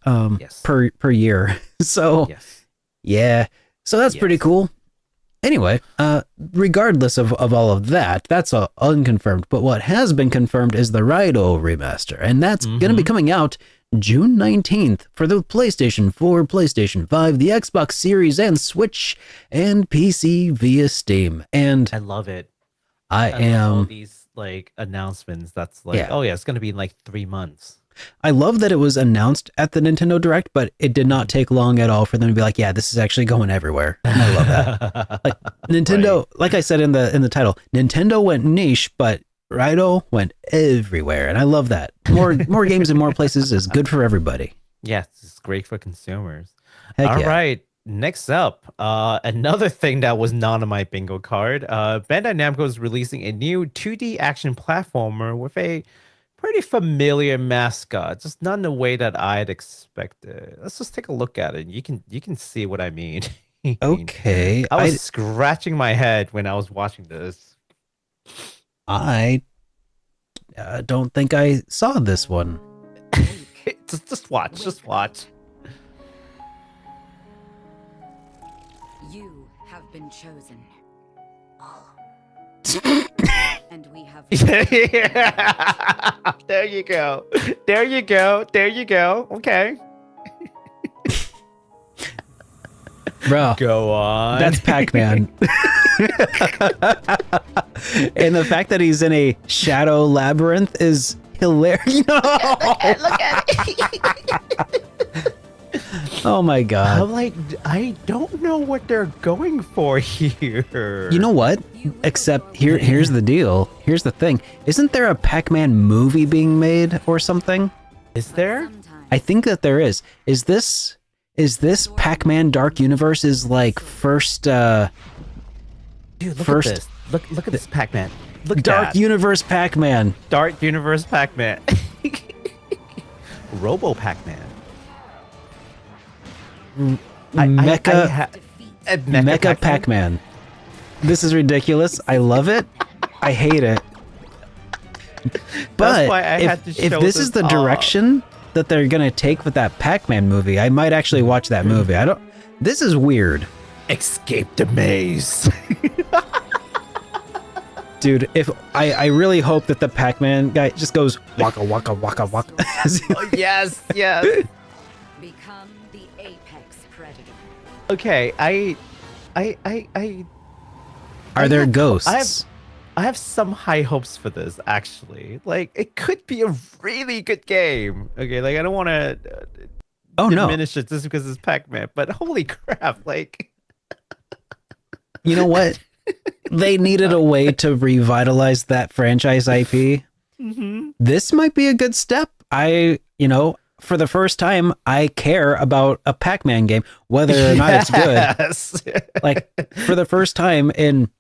per year. So yeah, so that's pretty cool. Anyway, regardless of all of that, that's unconfirmed. But what has been confirmed is the Raidou remaster, and that's going to be coming out June 19th for the PlayStation 4, PlayStation 5, the Xbox Series, and Switch, and PC via Steam. And I love it. I love am all these like announcements. That's like, oh yeah, it's going to be in like 3 months. I love that it was announced at the Nintendo Direct, but it did not take long at all for them to be like, yeah, this is actually going everywhere. And I love that. Like Nintendo, like I said in the title, Nintendo went niche, but Raidou went everywhere. And I love that. More games in more places is good for everybody. Yes, it's great for consumers. Heck All yeah. right. Next up, another thing that was not on my bingo card. Bandai Namco is releasing a new 2D action platformer with a pretty familiar mascot, just not in the way that I'd expected. Let's just take a look at it. You can see what I mean. Okay. I was scratching my head when I was watching this. I don't think I saw this one. just watch. You have been chosen. And we have There you go. Okay. Bro, Go on. that's Pac-Man. And the fact that he's in a shadow labyrinth is hilarious. No! Look at it. Oh my god. I'm like, I don't know what they're going for here. You know what? Except here's the deal. Here's the thing. Isn't there a Pac-Man movie being made or something? Is there? I think that there is. Is this Pac-Man Dark Universe's like first Dude, look at this. Look at this Pac-Man. Look at Dark that. Universe Pac-Man. Dark Universe Pac-Man. Robo Pac-Man. Mecha Pac-Man. This is ridiculous. I love it. I hate it. But why I had to if show this is the this direction that they're gonna take with that Pac-Man movie, I might actually watch that movie. This is weird. Escape the maze. Dude, if I really hope that the Pac-Man guy just goes waka waka waka waka. Oh, yes, yes. Become the apex predator. Okay, Are there have- ghosts? I have some high hopes for this, actually. Like, it could be a really good game. Okay, like, I don't want to Oh no. diminish it just because it's Pac-Man, but holy crap, like... You know what? They needed a way to revitalize that franchise IP. Mm-hmm. This might be a good step. For the first time, I care about a Pac-Man game, whether or not it's good. Yes. Like, for the first time in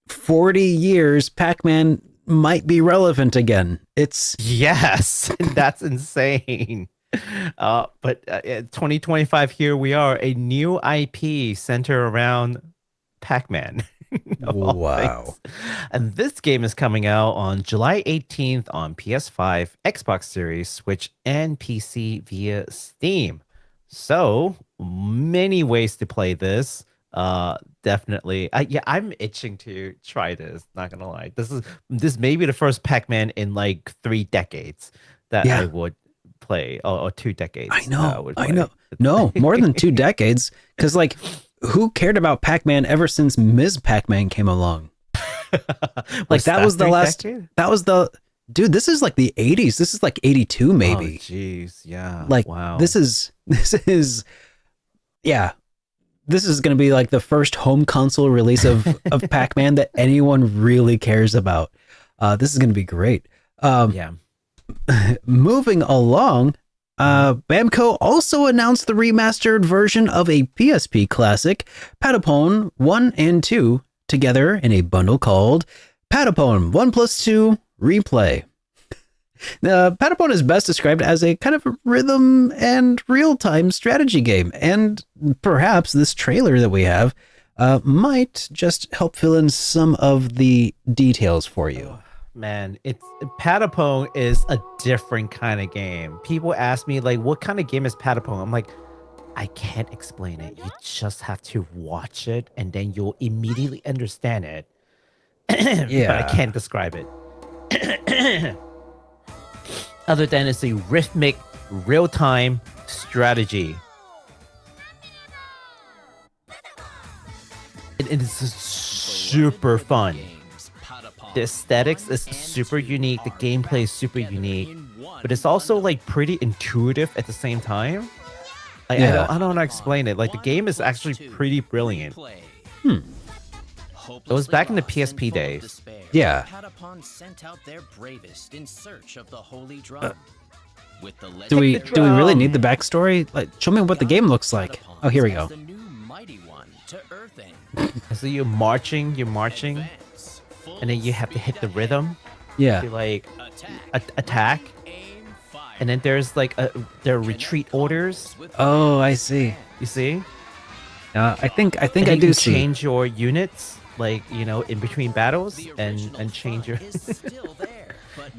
40 years, Pac-Man might be relevant again. It's Yes, that's insane. But 2025, here we are, a new IP centered around Pac-Man. of all Wow. things. And this game is coming out on July 18th on PS5, Xbox Series, Switch, and PC via Steam. So many ways to play this. Definitely. I'm itching to try this. Not gonna lie. This may be the first Pac-Man in like 3 decades that Yeah. I would play, or 2 decades. I know. would I play. know. No, more than 2 decades. Because, like, who cared about Pac-Man ever since Ms. Pac-Man came along? Like, that was the 3 last. decade? That was the. Dude, this is like the 80s. This is like 82, maybe. Oh, jeez. Yeah. Like, wow. This is. Yeah. This is going to be like the first home console release of Pac-Man that anyone really cares about. This is going to be great. Yeah. Moving along, Bamco also announced the remastered version of a PSP classic, Patapon 1 and 2, together in a bundle called Patapon 1+2 Replay. Patapon is best described as a kind of rhythm and real-time strategy game, and perhaps this trailer that we have might just help fill in some of the details for you. Man, Patapon is a different kind of game. People ask me, like, what kind of game is Patapon? I'm like, I can't explain it. You just have to watch it, and then you'll immediately understand it. Yeah. But I can't describe it. Other than it's a rhythmic, real-time strategy. It is super fun. The aesthetics is super unique. The gameplay is super unique, but it's also like pretty intuitive at the same time. Like, Yeah. I don't know how to explain it. Like, the game is actually pretty brilliant. It was back in the PSP days. Yeah. Patapon sent out their bravest in search of the holy drum. With the Do we really drum. need the backstory? Like, show me what the game looks like. Oh, here we go. The new mighty one to Earthing. So you're marching, and then you have to hit the rhythm Yeah. to like attack. And then there's like there are retreat orders. Oh, I see. You see? I think And I you do can see. change your units, like, in between battles, and change your.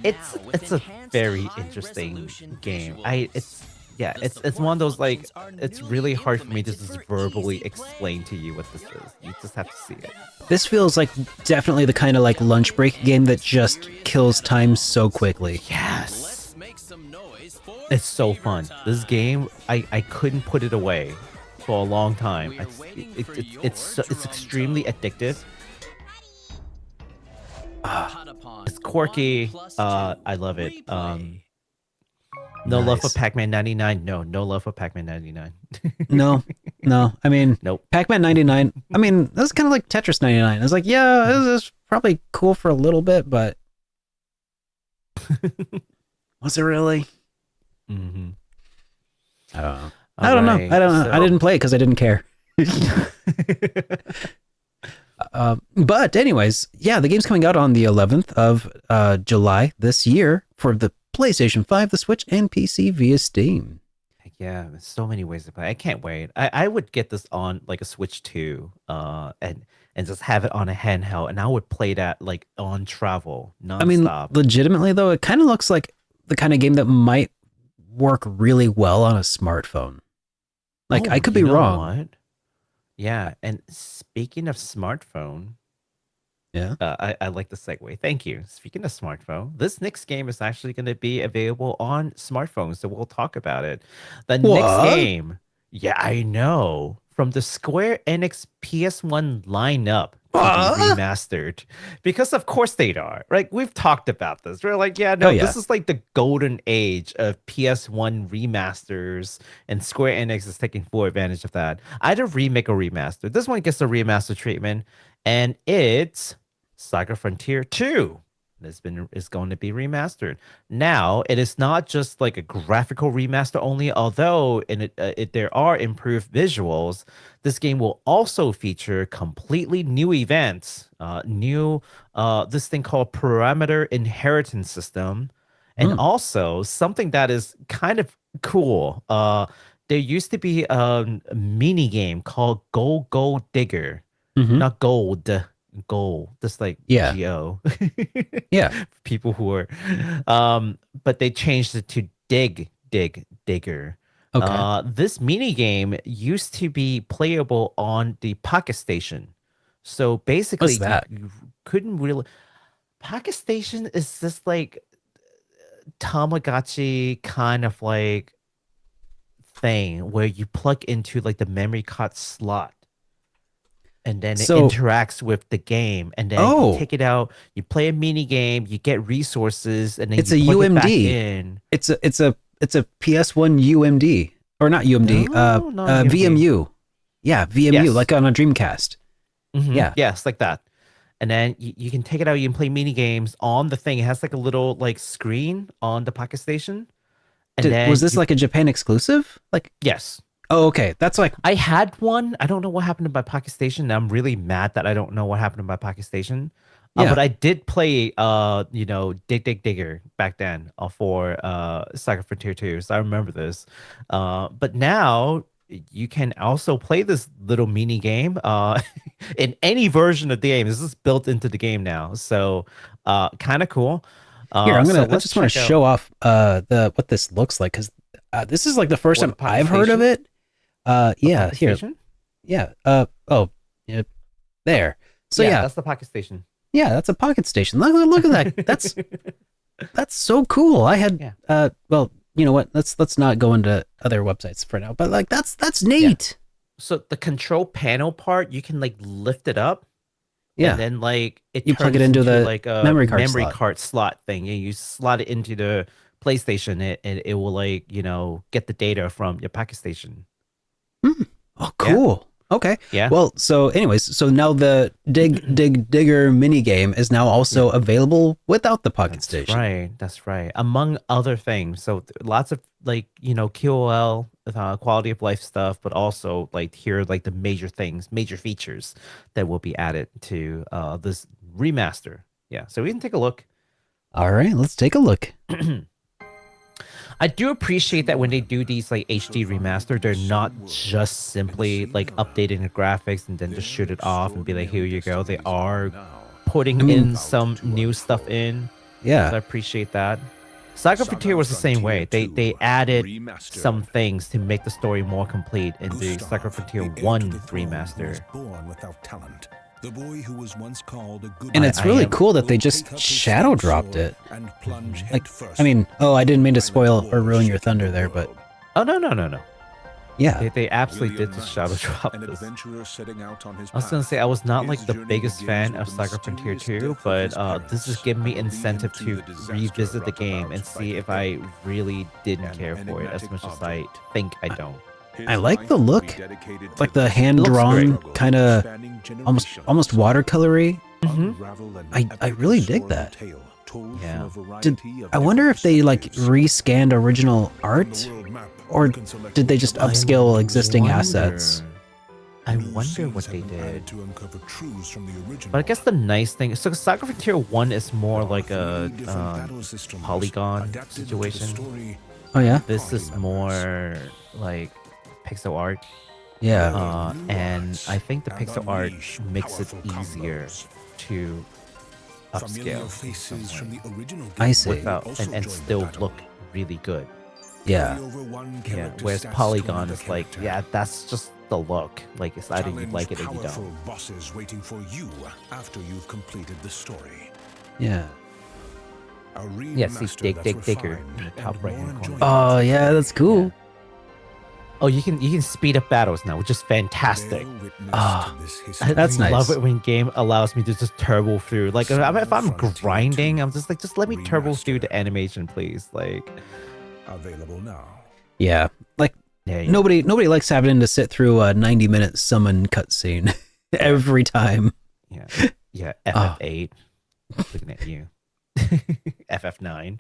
It's a very interesting game. It's one of those, like, it's really hard for me to just verbally explain to you what this is. You just have to see it. This feels like definitely the kind of like lunch break game that just kills time so quickly. Yes. It's so fun. This game, I couldn't put it away for a long time. It's extremely addictive. It's quirky. I love it. No love for Nice. Pac-Man 99. No love for Pac-Man 99. No. I mean, Nope. Pac-Man 99. I mean, that's kind of like Tetris 99. It's like, yeah, this is probably cool for a little bit, but was it really? Mm-hmm. I don't know. I don't know. I didn't play it because I didn't care. But anyways, yeah, the game's coming out on the 11th of July this year for the PlayStation 5, the Switch, and PC via Steam. Yeah, there's so many ways to play. I can't wait. I would get this on like a Switch 2, and just have it on a handheld, and I would play that like on travel, nonstop. I mean, legitimately though, it kind of looks like the kind of game that might work really well on a smartphone. Like, I could be you know wrong. what? Yeah, and speaking of smartphone, Yeah. I like the segue. Thank you. Speaking of smartphone, this next game is actually going to be available on smartphones, so we'll talk about it. The next What? game, yeah, I know, from the Square Enix PS1 lineup to be What? remastered, because of course they are. Like we've talked about this. We're like, yeah, no, Oh, yeah. this is like the golden age of PS1 remasters, and Square Enix is taking full advantage of that. Either remake or remaster. This one gets the remaster treatment, and it's SaGa Frontier 2 is going to be remastered. Now, it is not just like a graphical remaster only, although there are improved visuals. This game will also feature completely new events, this thing called parameter inheritance system, and also something that is kind of cool. There used to be a mini game called Gold Digger, not gold, just like Yeah. Go. Yeah. People who are but they changed it to digger. Okay. This mini game used to be playable on the Pocket Station, so basically What's that? you couldn't really. Pocket Station is just like Tamagotchi kind of like thing where you plug into like the memory card slot, and then it interacts with the game, and then you take it out, you play a mini game, you get resources, and then it's you a plug it back UMD. in. It's a PS1 UMD, or not UMD, No, not UMD. VMU. Yeah, VMU, Yes. like on a Dreamcast. Yeah. Yes, like that. And then you can take it out, you can play mini games on the thing. It has like a little like screen on the Pocket Station. And then Was this like a Japan exclusive? Like, yes. oh, okay. That's like, I had one. I don't know what happened to my Pocket Station. And I'm really mad that I don't know what happened to my Pocket Station. Yeah. But I did play, Digger back then for SaGa Frontier 2. So I remember this. But now you can also play this little mini game in any version of the game. This is built into the game now. So kind of cool. here, I let's just want to check out show off what this looks like, because this is like the first time Pocket I've heard of Station? it. Yeah, Pocket here. Station? Yeah. Yeah, there. So yeah, that's the Pocket Station. yeah, that's a Pocket Station. Look at that. That's so cool. I had well, you know what? Let's not go into other websites for now. But like that's neat. So the control panel part, you can like lift it up. Yeah. And then like You plug turns it into the like a memory card slot. slot thing. And you slot it into the PlayStation, and it will like, get the data from your Pocket Station. Oh, cool. Okay. Yeah. Well, so anyways, so now the Digger mini game is now also available without the Pocket Station. Right. That's right. Among other things. So lots of like, QOL, quality of life stuff, but also like here are like the major features that will be added to this remaster. Yeah. So we can take a look. All right, let's take a look. I do appreciate that when they do these like HD remaster, they're not just simply like updating the graphics and then just shoot it off and be like, here you go. They are putting in some new stuff in. Yeah. So I appreciate that. SaGa Frontier was the same way. They added some things to make the story more complete in the SaGa Frontier 1 remaster. The boy who was once called a good And it's really cool that they just shadow dropped it. Like, I mean, I didn't mean to spoil or ruin your thunder there, but Oh, no. yeah. They absolutely did just shadow drop this. I was gonna say I was not like the biggest fan of SaGa Frontier 2, but this is giving me incentive to revisit the game and see if I really didn't care for it as much as I think I don't. I like the look, like the hand-drawn kind of almost watercolory. I really dig that. Yeah. I wonder if they like rescanned original art, or did they just upscale existing assets? I wonder what they did. But I guess the nice thing, so SaGa Frontier 1 is more like a polygon situation. Oh yeah. This is more like pixel art. Yeah. And I think the pixel art makes it easier to upscale I see. without and still look really good. Yeah. Yeah. Whereas polygon is like, yeah, that's just the look. Like it's either you like it or you powerful don't. bosses waiting for you after you've completed the story. Yeah. A Yeah, see, remaster that's Digger refined in the and top right-hand more corner. enjoyable. Oh yeah, that's cool. Oh, you can speed up battles now, which is fantastic. Bear witness Ah, to this I history. That's nice. love it when game allows me to just turbo through. Like if I'm grinding, I'm just like, just let me turbo through the animation, please. Like, Available now. Yeah, like yeah, nobody likes having to sit through a 90-minute summon cutscene every time. yeah, Ah. FF8. Looking at you. FF9.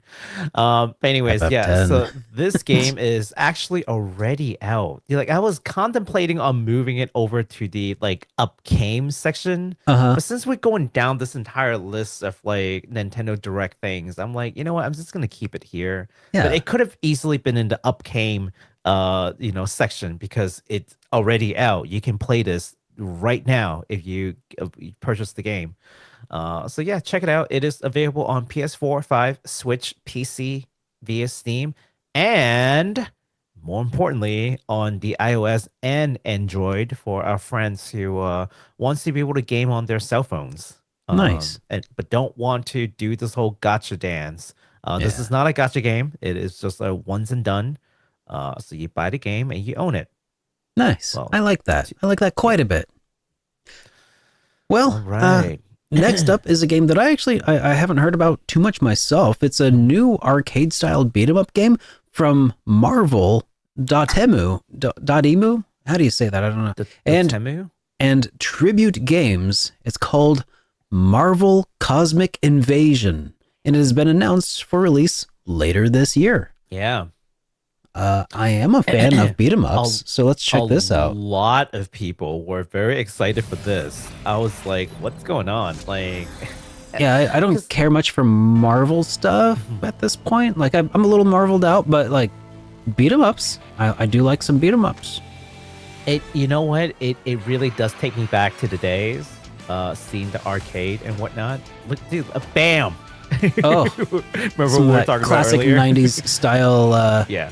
But anyways, yeah. FF10. So this game is actually already out. Like I was contemplating on moving it over to the like upcame section, Uh-huh. but since we're going down this entire list of like Nintendo Direct things, I'm like, you know what? I'm just gonna keep it here. Yeah. But it could have easily been in the upcame, section because it's already out. You can play this right now if you purchase the game. So yeah, check it out. It is available on PS4, 5, Switch, PC via Steam, and more importantly, on the iOS and Android for our friends who wants to be able to game on their cell phones. Nice. But don't want to do this whole gotcha dance. This Yeah. is not a gotcha game. It is just a once and done. So you buy the game and you own it. Nice. Well, I like that. I like that quite a bit. Well, All right. next up is a game that I haven't heard about too much myself. It's a new arcade-style beat-em-up game from Marvel.emu. How do you say that? I don't know. And Temu? and Tribute Games. It's called Marvel Cosmic Invasion, and it has been announced for release later this year. Yeah. I am a fan of beat 'em ups, so let's check this out. A lot of people were very excited for this. I was like, what's going on? Like, Yeah, I don't care much for Marvel stuff at this point. Like, I'm a little marveled out, but like beat 'em ups, I do like some beat 'em ups. you know what? It really does take me back to the days, seeing the arcade and whatnot. Look, dude, bam! Oh, remember some we of were that talking classic about earlier? 90s style. Yeah.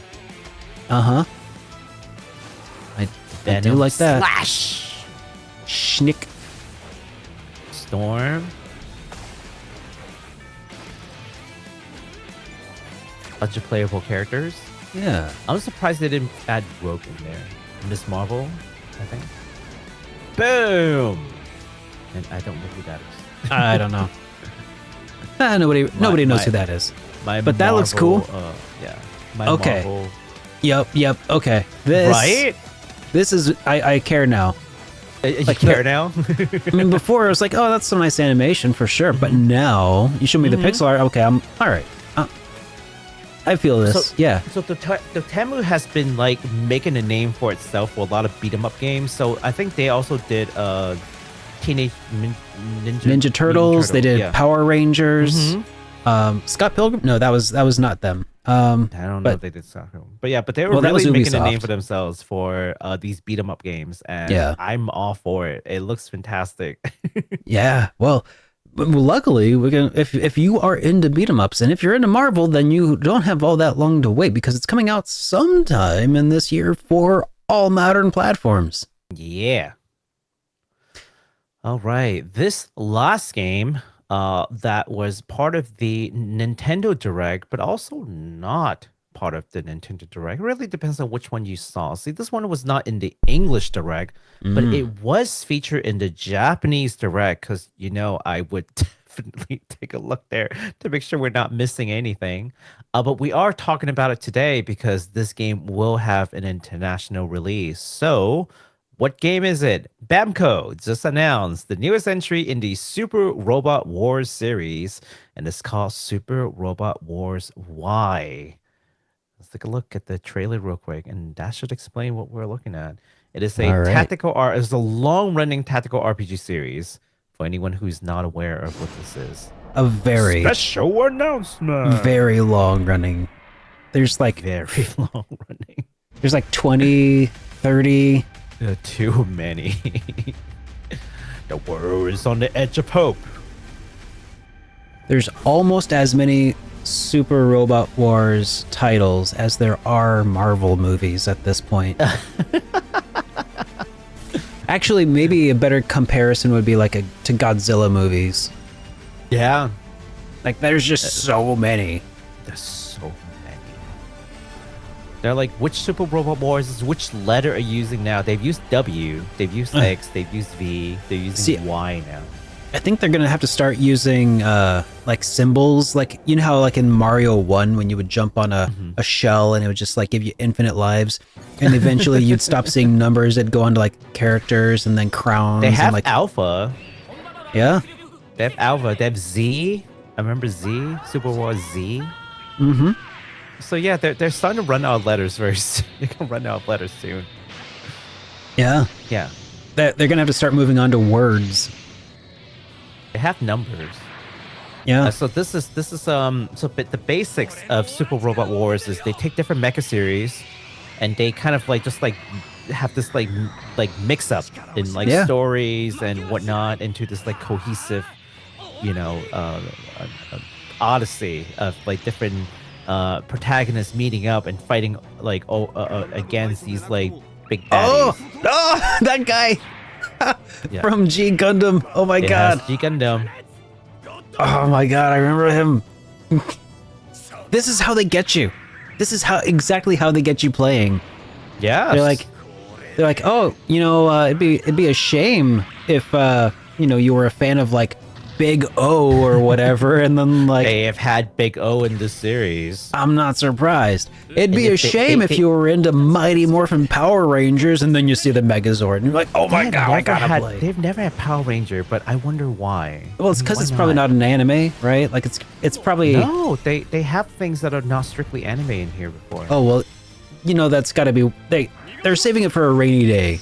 Uh-huh. I do Venom like that. Slash! Schnick. Storm. Bunch of playable characters. Yeah. I'm surprised they didn't add Rogue in there. Miss Marvel, I think. Boom! And I don't know who that is. I don't know. Nobody knows who that is. But that looks cool. Yeah. My Okay. Marvel. Yep. Okay. This, Right? This is, I care now. You Like care now? I mean, before I was like, oh, that's some nice animation for sure. But now you show me the pixel art. Okay, I'm all right. I feel this. So- Yeah. So the Temu has been like making a name for itself for a lot of beat 'em up games. So I think they also did Teenage Ninja Turtles. They did yeah. Power Rangers. Mhm. Scott Pilgrim. No, that was not them. I don't know but- if they did soccer, but yeah, but they were Well, that was really making a name Ubisoft. for themselves for these beat 'em up games, and Yeah. I'm all for it. It looks fantastic. Yeah. Well, luckily we can. If you are into beat 'em ups and if you're into Marvel, then you don't have all that long to wait because it's coming out sometime in this year for all modern platforms. Yeah. All right. This last game that was part of the Nintendo Direct, but also not part of the Nintendo Direct. It really depends on which one you saw. See, this one was not in the English Direct, but it was featured in the Japanese Direct because, I would definitely take a look there to make sure we're not missing anything. But we are talking about it today because this game will have an international release. So, what game is it? Bamco just announced the newest entry in the Super Robot Wars series, and it's called Super Robot Wars Y. Let's take a look at the trailer real quick, and that should explain what we're looking at. It is a All right. it's a long-running tactical RPG series for anyone who's not aware of what this is. A very, Special announcement. very long running. There's like Very long-running. there's like 20, 30. Too many. The world is on the edge of hope. There's almost as many Super Robot Wars titles as there are Marvel movies at this point. Actually, maybe a better comparison would be like to Godzilla movies. Yeah. Like, there's just so many. There's so many. They're like, which Super Robot Wars is which letter are you using now? They've used W, they've used X, they've used V, they're using Y now. I think they're gonna have to start using like symbols, like you know how like in Mario 1 when you would jump on a shell and it would just like give you infinite lives, and eventually you'd stop seeing numbers, it'd go on to like characters and then crowns. They have and, like, Alpha. Yeah. They have Alpha. They have Z. I remember Z. Super Wars Z. Mm-hmm. So yeah, they're starting to run out of letters very soon. They're gonna run out of letters soon. Yeah. Yeah. They're gonna have to start moving on to words. They have numbers. Yeah. So this is the basics of Super Robot Wars is they take different mecha series, and they kind of like just like have this like mix up in like stories and whatnot into this like cohesive, you know, odyssey of like different protagonists meeting up and fighting like against these like big baddies. Oh, that guy Yeah. from G Gundam. Oh my It god. has G Gundam. Oh my god, I remember him. This is how they get you. This is exactly how they get you playing. Yeah. They're like, oh, you know, it'd be a shame if you know, you were a fan of like Big O or whatever, and then like they have had Big O in this series. I'm not surprised. It'd be And a shame if you were into Mighty Morphin Power Rangers and then you see the Megazord and you're like, oh my god, I gotta play. They've never had Power Ranger, but I wonder why. Well, it's because it's probably not an anime, right? Like it's probably No, they have things that are not strictly anime in here before. Oh well, you know that's got to be they're saving it for a rainy day.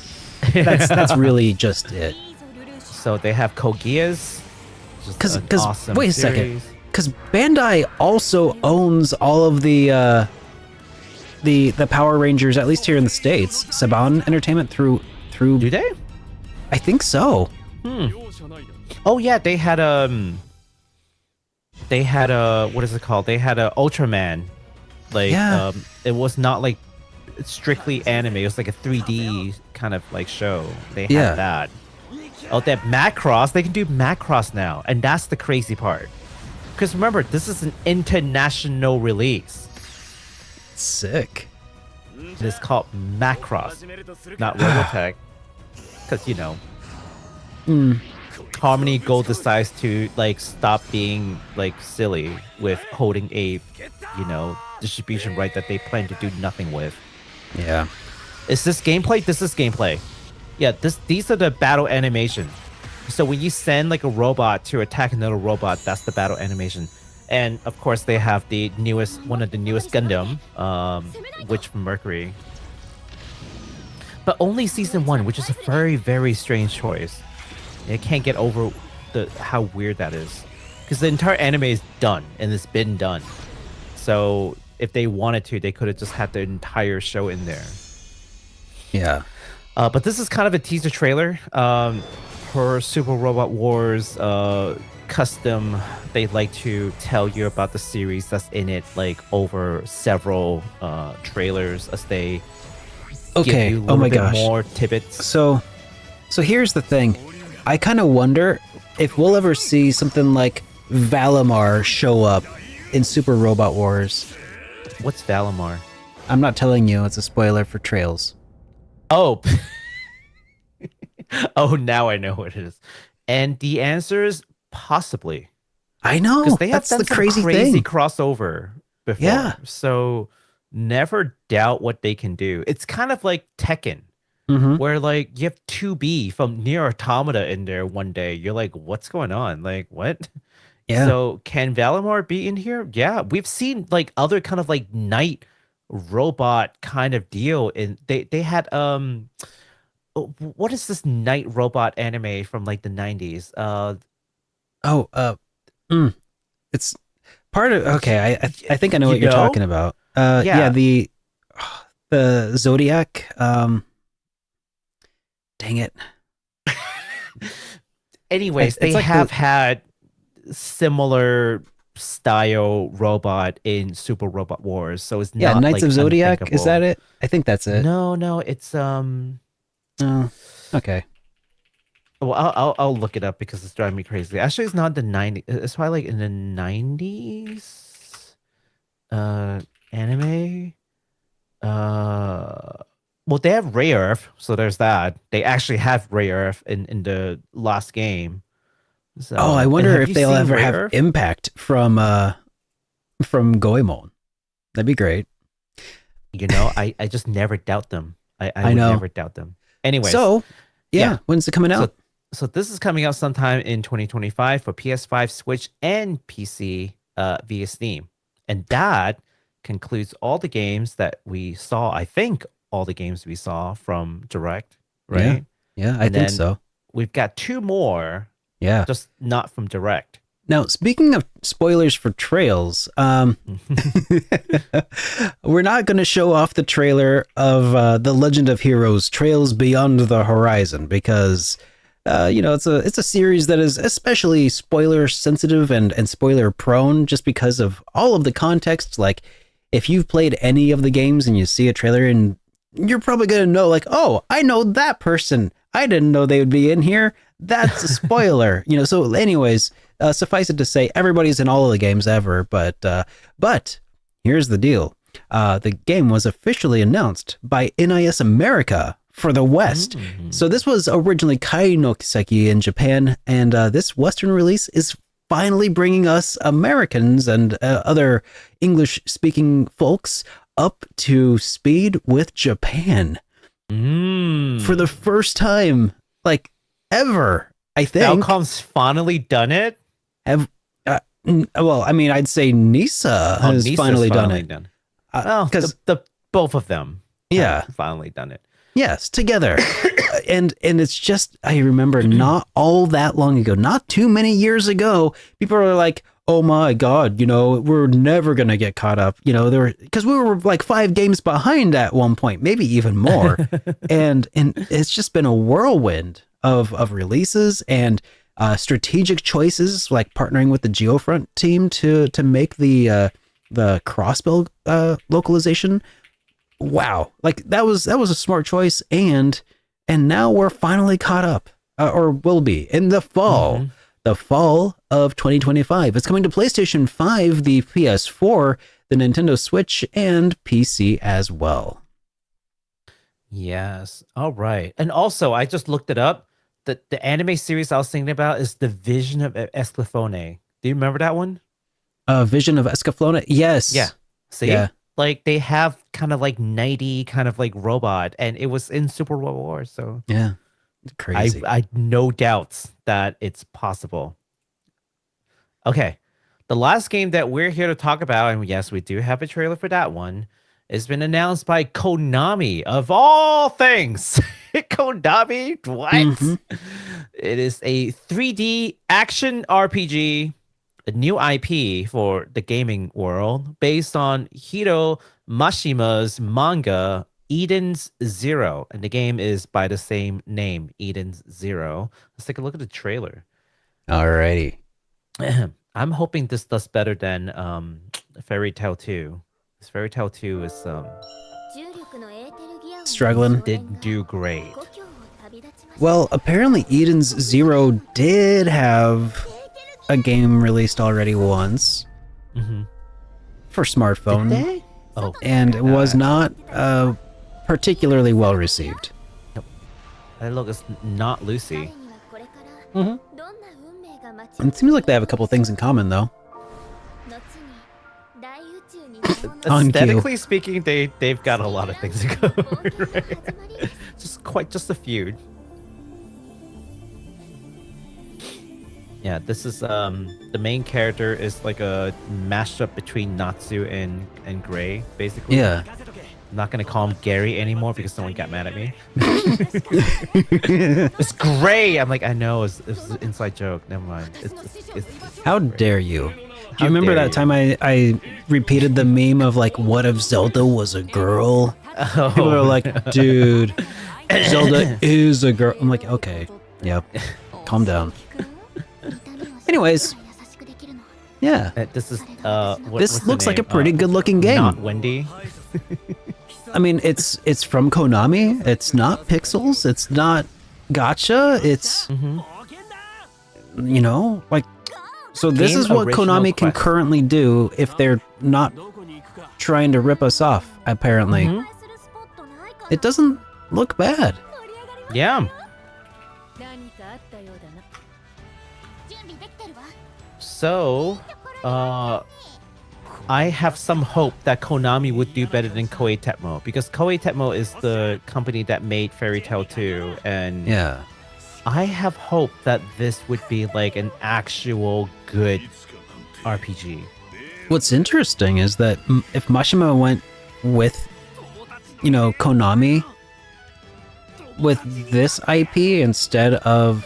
That's really just it. So they have Kogias. Because awesome wait a series. second, because Bandai also owns all of the Power Rangers, at least here in the States. Saban Entertainment through. Do they? I think so. Oh yeah, they had what is it called? They had a Ultraman. Like it was not like strictly anime. It was like a 3D kind of like show. They had that. Oh, they have Macross. They can do Macross now, and that's the crazy part. Because remember, this is an international release. Sick. It's called Macross, not Robotech. Because you know, Harmony Gold decides to like stop being like silly with holding a, you know, distribution right that they plan to do nothing with. Yeah. Is this gameplay? This is gameplay. Yeah, these are the battle animation. So when you send like a robot to attack another robot, that's the battle animation. And of course they have one of the newest Gundam, which from Mercury. But only season 1, which is a very, very strange choice. I can't get over how weird that is. Because the entire anime is done, and it's been done. So if they wanted to, they could have just had the entire show in there. Yeah. But this is kind of a teaser trailer for Super Robot Wars custom. They like to tell you about the series that's in it, like over several trailers as they give you a little bit more tidbits. So here's the thing. I kind of wonder if we'll ever see something like Valimar show up in Super Robot Wars. What's Valimar? I'm not telling you. It's a spoiler for Trails. Oh. Oh, now I know what it is. And the answer is possibly. I know. Because they have that's done the some crazy crazy thing. crossover before. Yeah. So never doubt what they can do. It's kind of like Tekken, where like you have 2B from Nier Automata in there one day. You're like, what's going on? Like, what? Yeah. So can Valimar be in here? Yeah. We've seen like other kind of like knight robot kind of deal. And they had what is this knight robot anime from like the 90s? It's part of I think I know what you're talking about. Yeah, the Zodiac. Dang it. Anyways, they like have had similar style robot in Super Robot Wars, so it's not Knights like of Zodiac. Is unthinkable. that it? I think that's it. No, it's Oh, okay. Well, I'll look it up because it's driving me crazy. Actually, it's not the 90s. It's probably like in the 90s. Anime. Well, they have Ray Earth, so there's that. They actually have Ray Earth in the last game. So, Oh, I and wonder have if you they'll seen ever Ray have Earth? impact from Goemon. That'd be great. You know, I just never doubt them. I I would know. never doubt them. Anyways, So, yeah, yeah. when's it coming out? So this is coming out sometime in 2025 for PS5, Switch, and PC via Steam. And that concludes all the games that we saw. I think all the games we saw from Direct, right? Yeah, I And think then so. We've got 2 more, Yeah. just not from Direct. Now, speaking of spoilers for trails, we're not going to show off the trailer of The Legend of Heroes: Trails Beyond the Horizon because, it's a series that is especially spoiler sensitive and spoiler prone just because of all of the context. Like, if you've played any of the games and you see a trailer, and you're probably going to know, like, oh, I know that person. I didn't know they would be in here. That's a spoiler. So anyways, suffice it to say, everybody's in all of the games ever, but here's the deal. The game was officially announced by NIS America for the West. So this was originally Kai no Kiseki in Japan, and this Western release is finally bringing us Americans and other English-speaking folks up to speed with Japan for the first time, like, ever, I think. Falcom's finally done it. Well, I mean, I'd say Nisa has Nisa's finally done it. Well, Because the both of them Yeah. have finally done it. yes, together. and it's just, I remember not all that long ago, not too many years ago, people were like, oh my God, we're never going to get caught up. Because we were like 5 games behind at one point, maybe even more. and it's just been a whirlwind of releases and strategic choices, like partnering with the Geofront team to make the crossbow localization. Wow, like that was a smart choice, and now we're finally caught up, or will be in the fall. The fall of 2025. It's coming to PlayStation 5, the PS4, the Nintendo Switch, and PC as well. Yes. All right. And also, I just looked it up. The anime series I was thinking about is The Vision of Escaflowne. Do you remember that one? Vision of Escaflowne? Yes. Yeah. See? Yeah. Like, they have kind of like nighty kind of like robot, and it was in Super World War, so Yeah. Crazy. I no doubts that it's possible. Okay. The last game that we're here to talk about, and yes, we do have a trailer for that one, has been announced by Konami, of all things. Konami? What? It is a 3D action RPG, a new IP for the gaming world, based on Hiro Mashima's manga, Eden's Zero. And the game is by the same name, Eden's Zero. Let's take a look at the trailer. Alrighty. I'm hoping this does better than Fairy Tail 2. This Fairy Tail 2 is Struggling. didn't do great. Well, apparently Eden's Zero did have a game released already once for smartphone. Did they? Oh, And it was not particularly well received. that look is not Lucy. And it seems like they have a couple things in common, though. On cue. Aesthetically speaking, they've got a lot of things to go. Right? just a few. Yeah, this is the main character is like a mashup between Natsu and Gray, basically. Yeah. I'm not gonna call him Gary anymore because someone got mad at me. It's Gray. I'm like, I know, it's an inside joke. Never mind. It's How dare you? Do you remember that time I repeated the meme of like, what if Zelda was a girl? People are like, dude, Zelda is a girl. I'm like, okay, yep, calm down. Anyways, yeah, this is this looks like a pretty good looking game. Not Wendy. I mean, it's from Konami. It's not pixels. It's not gacha. It's you know, like, so this Game is what original Konami can quest. currently do if they're not trying to rip us off. Apparently, it doesn't look bad. Yeah. So, I have some hope that Konami would do better than Koei Tecmo, because Koei Tecmo is the company that made Fairy Tail 2, and Yeah. I have hope that this would be like an actual good RPG. What's interesting is that if Mashima went with, you know, Konami with this IP instead of,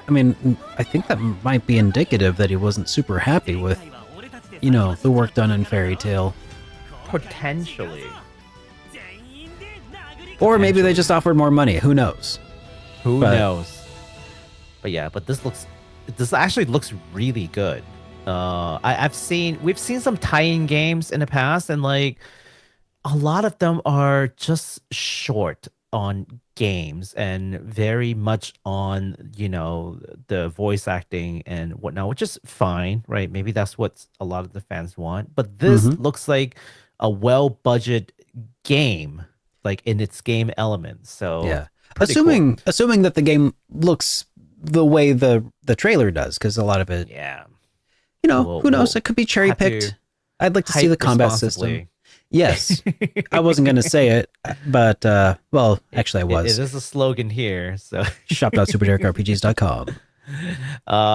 I mean, I think that might be indicative that he wasn't super happy with, you know, the work done in Fairy Tail. Potentially. Or maybe they just offered more money. Who knows? Who But- knows? But yeah, but this actually looks really good. We've seen some tie-in games in the past, and like a lot of them are just short on games and very much on, you know, the voice acting and whatnot, which is fine, right? Maybe that's what a lot of the fans want. But this looks like a well-budgeted game, like in its game elements. So Yeah. pretty cool. Assuming that the game looks the way the trailer does, because a lot of it, Yeah. you know, We'll- who knows? we'll It could be cherry have to picked. I'd like to see hype the combat responsibly. system. Yes. I wasn't going to say it, but, well, actually I was. It is a slogan here. So Shop.superdarkrpgs.com.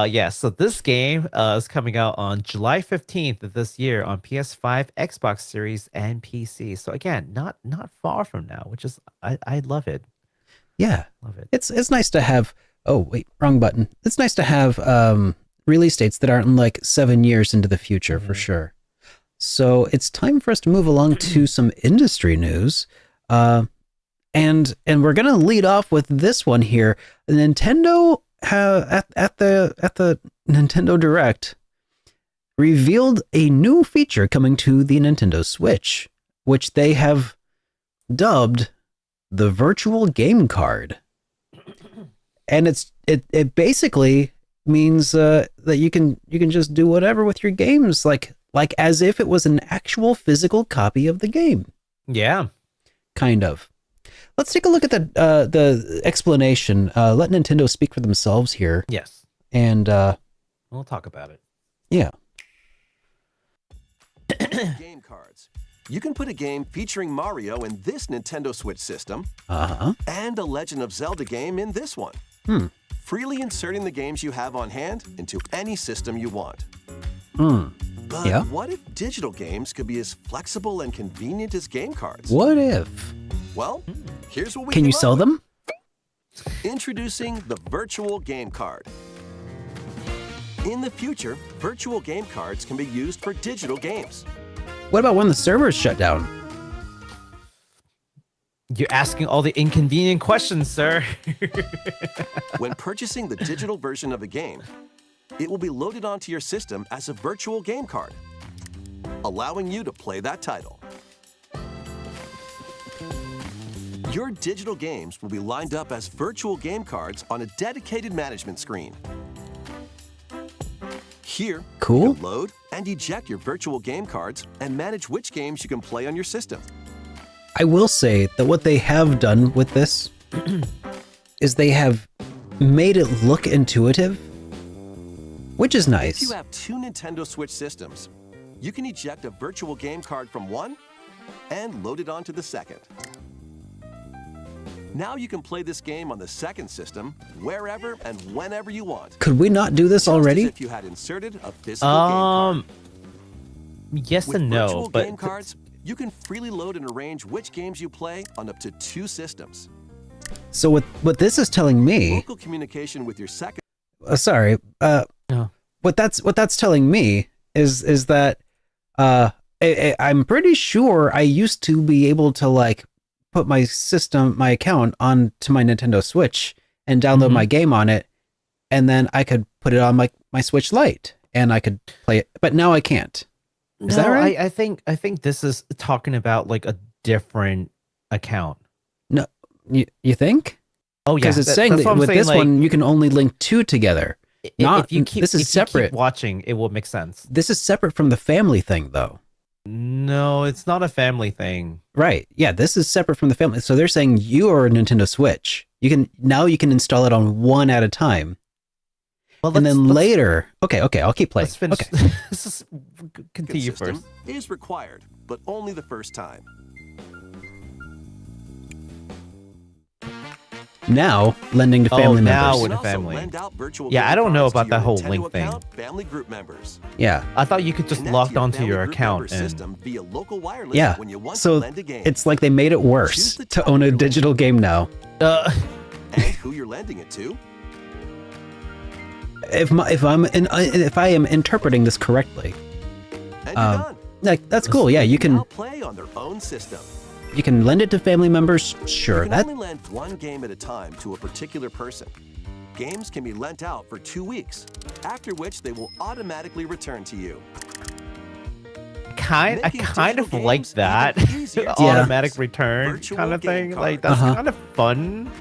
yeah, so this game is coming out on July 15th of this year on PS5, Xbox Series, and PC. So again, not far from now, which is I love it. Yeah. Love it. It's nice to have, oh, wait, wrong button. It's nice to have release dates that aren't like 7 years into the future for sure. So it's time for us to move along to some industry news. And we're going to lead off with this one here. Nintendo at the Nintendo Direct revealed a new feature coming to the Nintendo Switch, which they have dubbed the virtual game card. And it basically means that you can just do whatever with your games, like as if it was an actual physical copy of the game. Yeah. Kind of. Let's take a look at the explanation. Let Nintendo speak for themselves here. Yes. And We'll talk about it. yeah. Game cards. You can put a game featuring Mario in this Nintendo Switch system Uh-huh. and a Legend of Zelda game in this one. Freely inserting the games you have on hand into any system you want. But Yeah. what if digital games could be as flexible and convenient as game cards? What if? Well, here's what we Can you came up sell with. them? Introducing the virtual game card. In the future, virtual game cards can be used for digital games. What about when the servers shut down? You're asking all the inconvenient questions, sir. When purchasing the digital version of a game, it will be loaded onto your system as a virtual game card, allowing you to play that title. Your digital games will be lined up as virtual game cards on a dedicated management screen. Here, Cool. you can load and eject your virtual game cards and manage which games you can play on your system. I will say that what they have done with this is they have made it look intuitive, which is If nice. you have two Nintendo Switch systems, you can eject a virtual game card from one and load it onto the second. Now you can play this game on the second system wherever and whenever you want. Could we not do this Just as already? if you had inserted a physical game card. Yes With and virtual no, but game cards, you can freely load and arrange which games you play on up to two systems. So what this is telling me, Local communication with your second sorry, Oh. what that's telling me is that I'm pretty sure I used to be able to like put my account onto my Nintendo Switch and download my game on it, and then I could put it on my Switch Lite and I could play it, but now I can't. Is that right? I think this is talking about like a different account. No, you think? Oh yeah, Because it's saying that's that what I'm with saying, this like, one, you can only link 2 together. Not, if you keep this is if you separate. keep watching, it will make sense. This is separate from the family thing, though. No, it's not a family thing. Right. Yeah, this is separate from the family. So they're saying you are a Nintendo Switch. You can install it on one at a time. Well, And then later, okay, I'll keep playing. Let's finish. Okay. Let's just continue System first. is required, but only the first time. Now, lending to family now members. with You a can also family. lend out virtual Yeah, game I don't know cards to about that your whole Nintendo link thing. account, family group members. Yeah. I thought you could just Connect log onto family your group account member and system via local wireless Yeah. when you want to So lend a game. it's like they made it worse Choose the to type own a you're digital game now. and who you're lending it to. If I am interpreting this correctly, And you're done. like that's cool. Yeah, you Now can play on their own system. lend it to family members. Sure, You can that only lend one game at a time to a particular person. Games can be lent out for 2 weeks, after which they will automatically return to you. I Making kind of digital like games that even easier to automatic use. return Virtual kind of game thing. Like cards. that's kind of fun.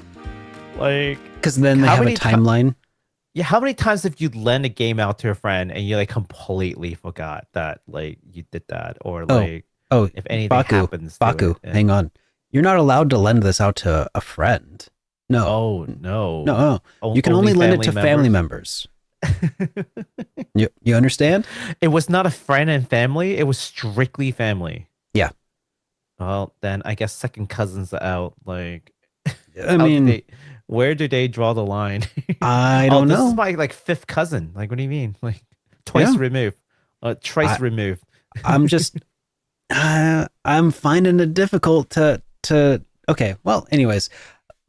Like, because then they How have a many ti- timeline. yeah, how many times have you lend a game out to a friend and you like completely forgot that like you did that, or like Oh, if anything Baku, happens to Baku, it, and- hang on. You're not allowed to lend this out to a friend. No, Oh no, no. You can only lend it to family members. You understand? It was not a friend and family. It was strictly family. Yeah. Well, then I guess second cousins are out. Like, I mean, where do they draw the line? I don't This know. is my like fifth cousin. Like, what do you mean? Like, twice Yeah. removed, twice removed. I'm just, I'm finding it difficult to. Okay, well, anyways,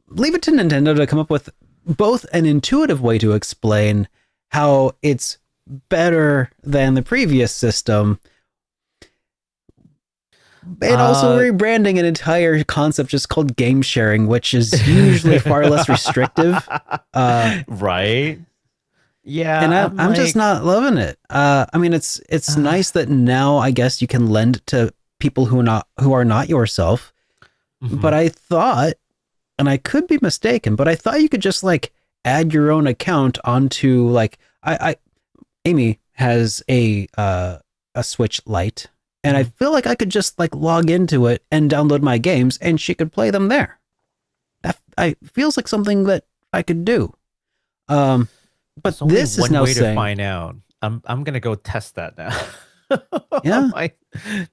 leave it to Nintendo to come up with both an intuitive way to explain how it's better than the previous system, and also rebranding an entire concept just called game sharing, which is usually far less restrictive. Right? Yeah, And I'm just not loving it. I mean, it's nice that now I guess you can lend to people who are not yourself. Mhm. But I thought, and I could be mistaken, but I thought you could just like add your own account onto like Amy has a Switch Lite, and I feel like I could just like log into it and download my games, and she could play them there. That feels like something that I could do. But There's only this is one now way saying, to find out. I'm gonna go test that now. Yeah. My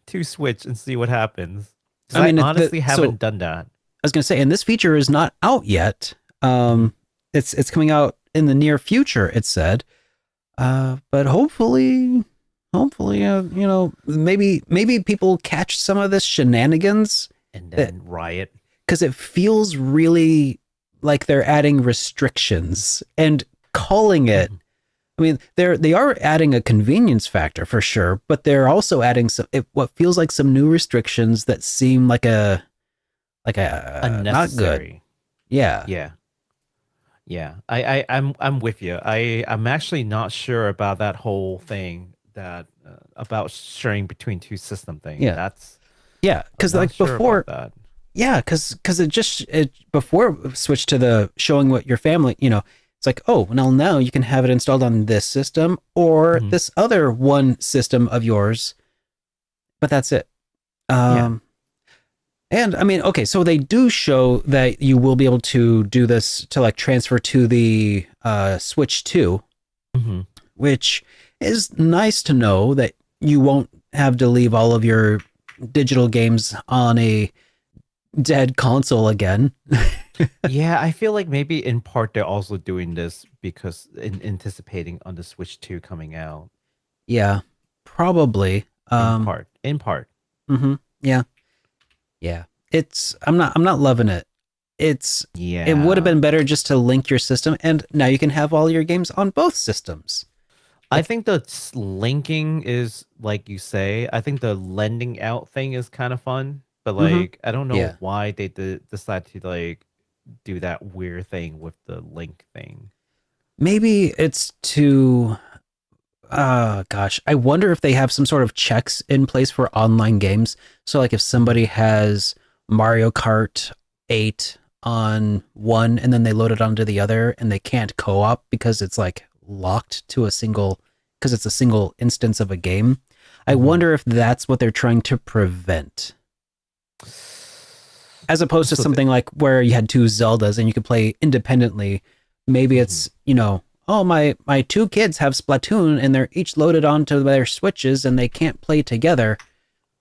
to Switch and see what happens. 'Cause I mean, honestly so- haven't done that. I was gonna say, and this feature is not out yet. It's coming out in the near future. It said, but hopefully, maybe people catch some of this shenanigans, And then Riot. because it feels really like they're adding restrictions and calling it. I mean, they are adding a convenience factor for sure, but they're also adding what feels like some new restrictions that seem like a not good. Unnecessary. Yeah. Yeah. I'm with you. I'm actually not sure about that whole thing that about sharing between two system thing. Yeah. That's Yeah, because I'm not like sure before, about that. yeah, because it before it switched to the showing what your family, it's like, oh, well, now you can have it installed on this system or Mhm. this other one system of yours, but that's it. Yeah. And I mean, okay, so they do show that you will be able to do this to like transfer to the Switch 2, Mhm. which is nice to know that you won't have to leave all of your digital games on a dead console again. Yeah, I feel like maybe in part they're also doing this because in anticipating on the Switch 2 coming out. Yeah, probably. In part. Yeah. Yeah. I'm not loving it. Yeah. It would have been better just to link your system, and now you can have all your games on both systems. I think the linking is like you say. I think the lending out thing is kind of fun, but like I don't know Yeah. why they decide to like do that weird thing with the link thing. Maybe it's to gosh, I wonder if they have some sort of checks in place for online games. So like if somebody has Mario Kart 8 on one and then they load it onto the other and they can't co-op because it's like locked to because it's a single instance of a game. I wonder if that's what they're trying to prevent. As opposed to something like where you had two Zeldas and you could play independently. Maybe it's, oh, my two kids have Splatoon and they're each loaded onto their Switches and they can't play together.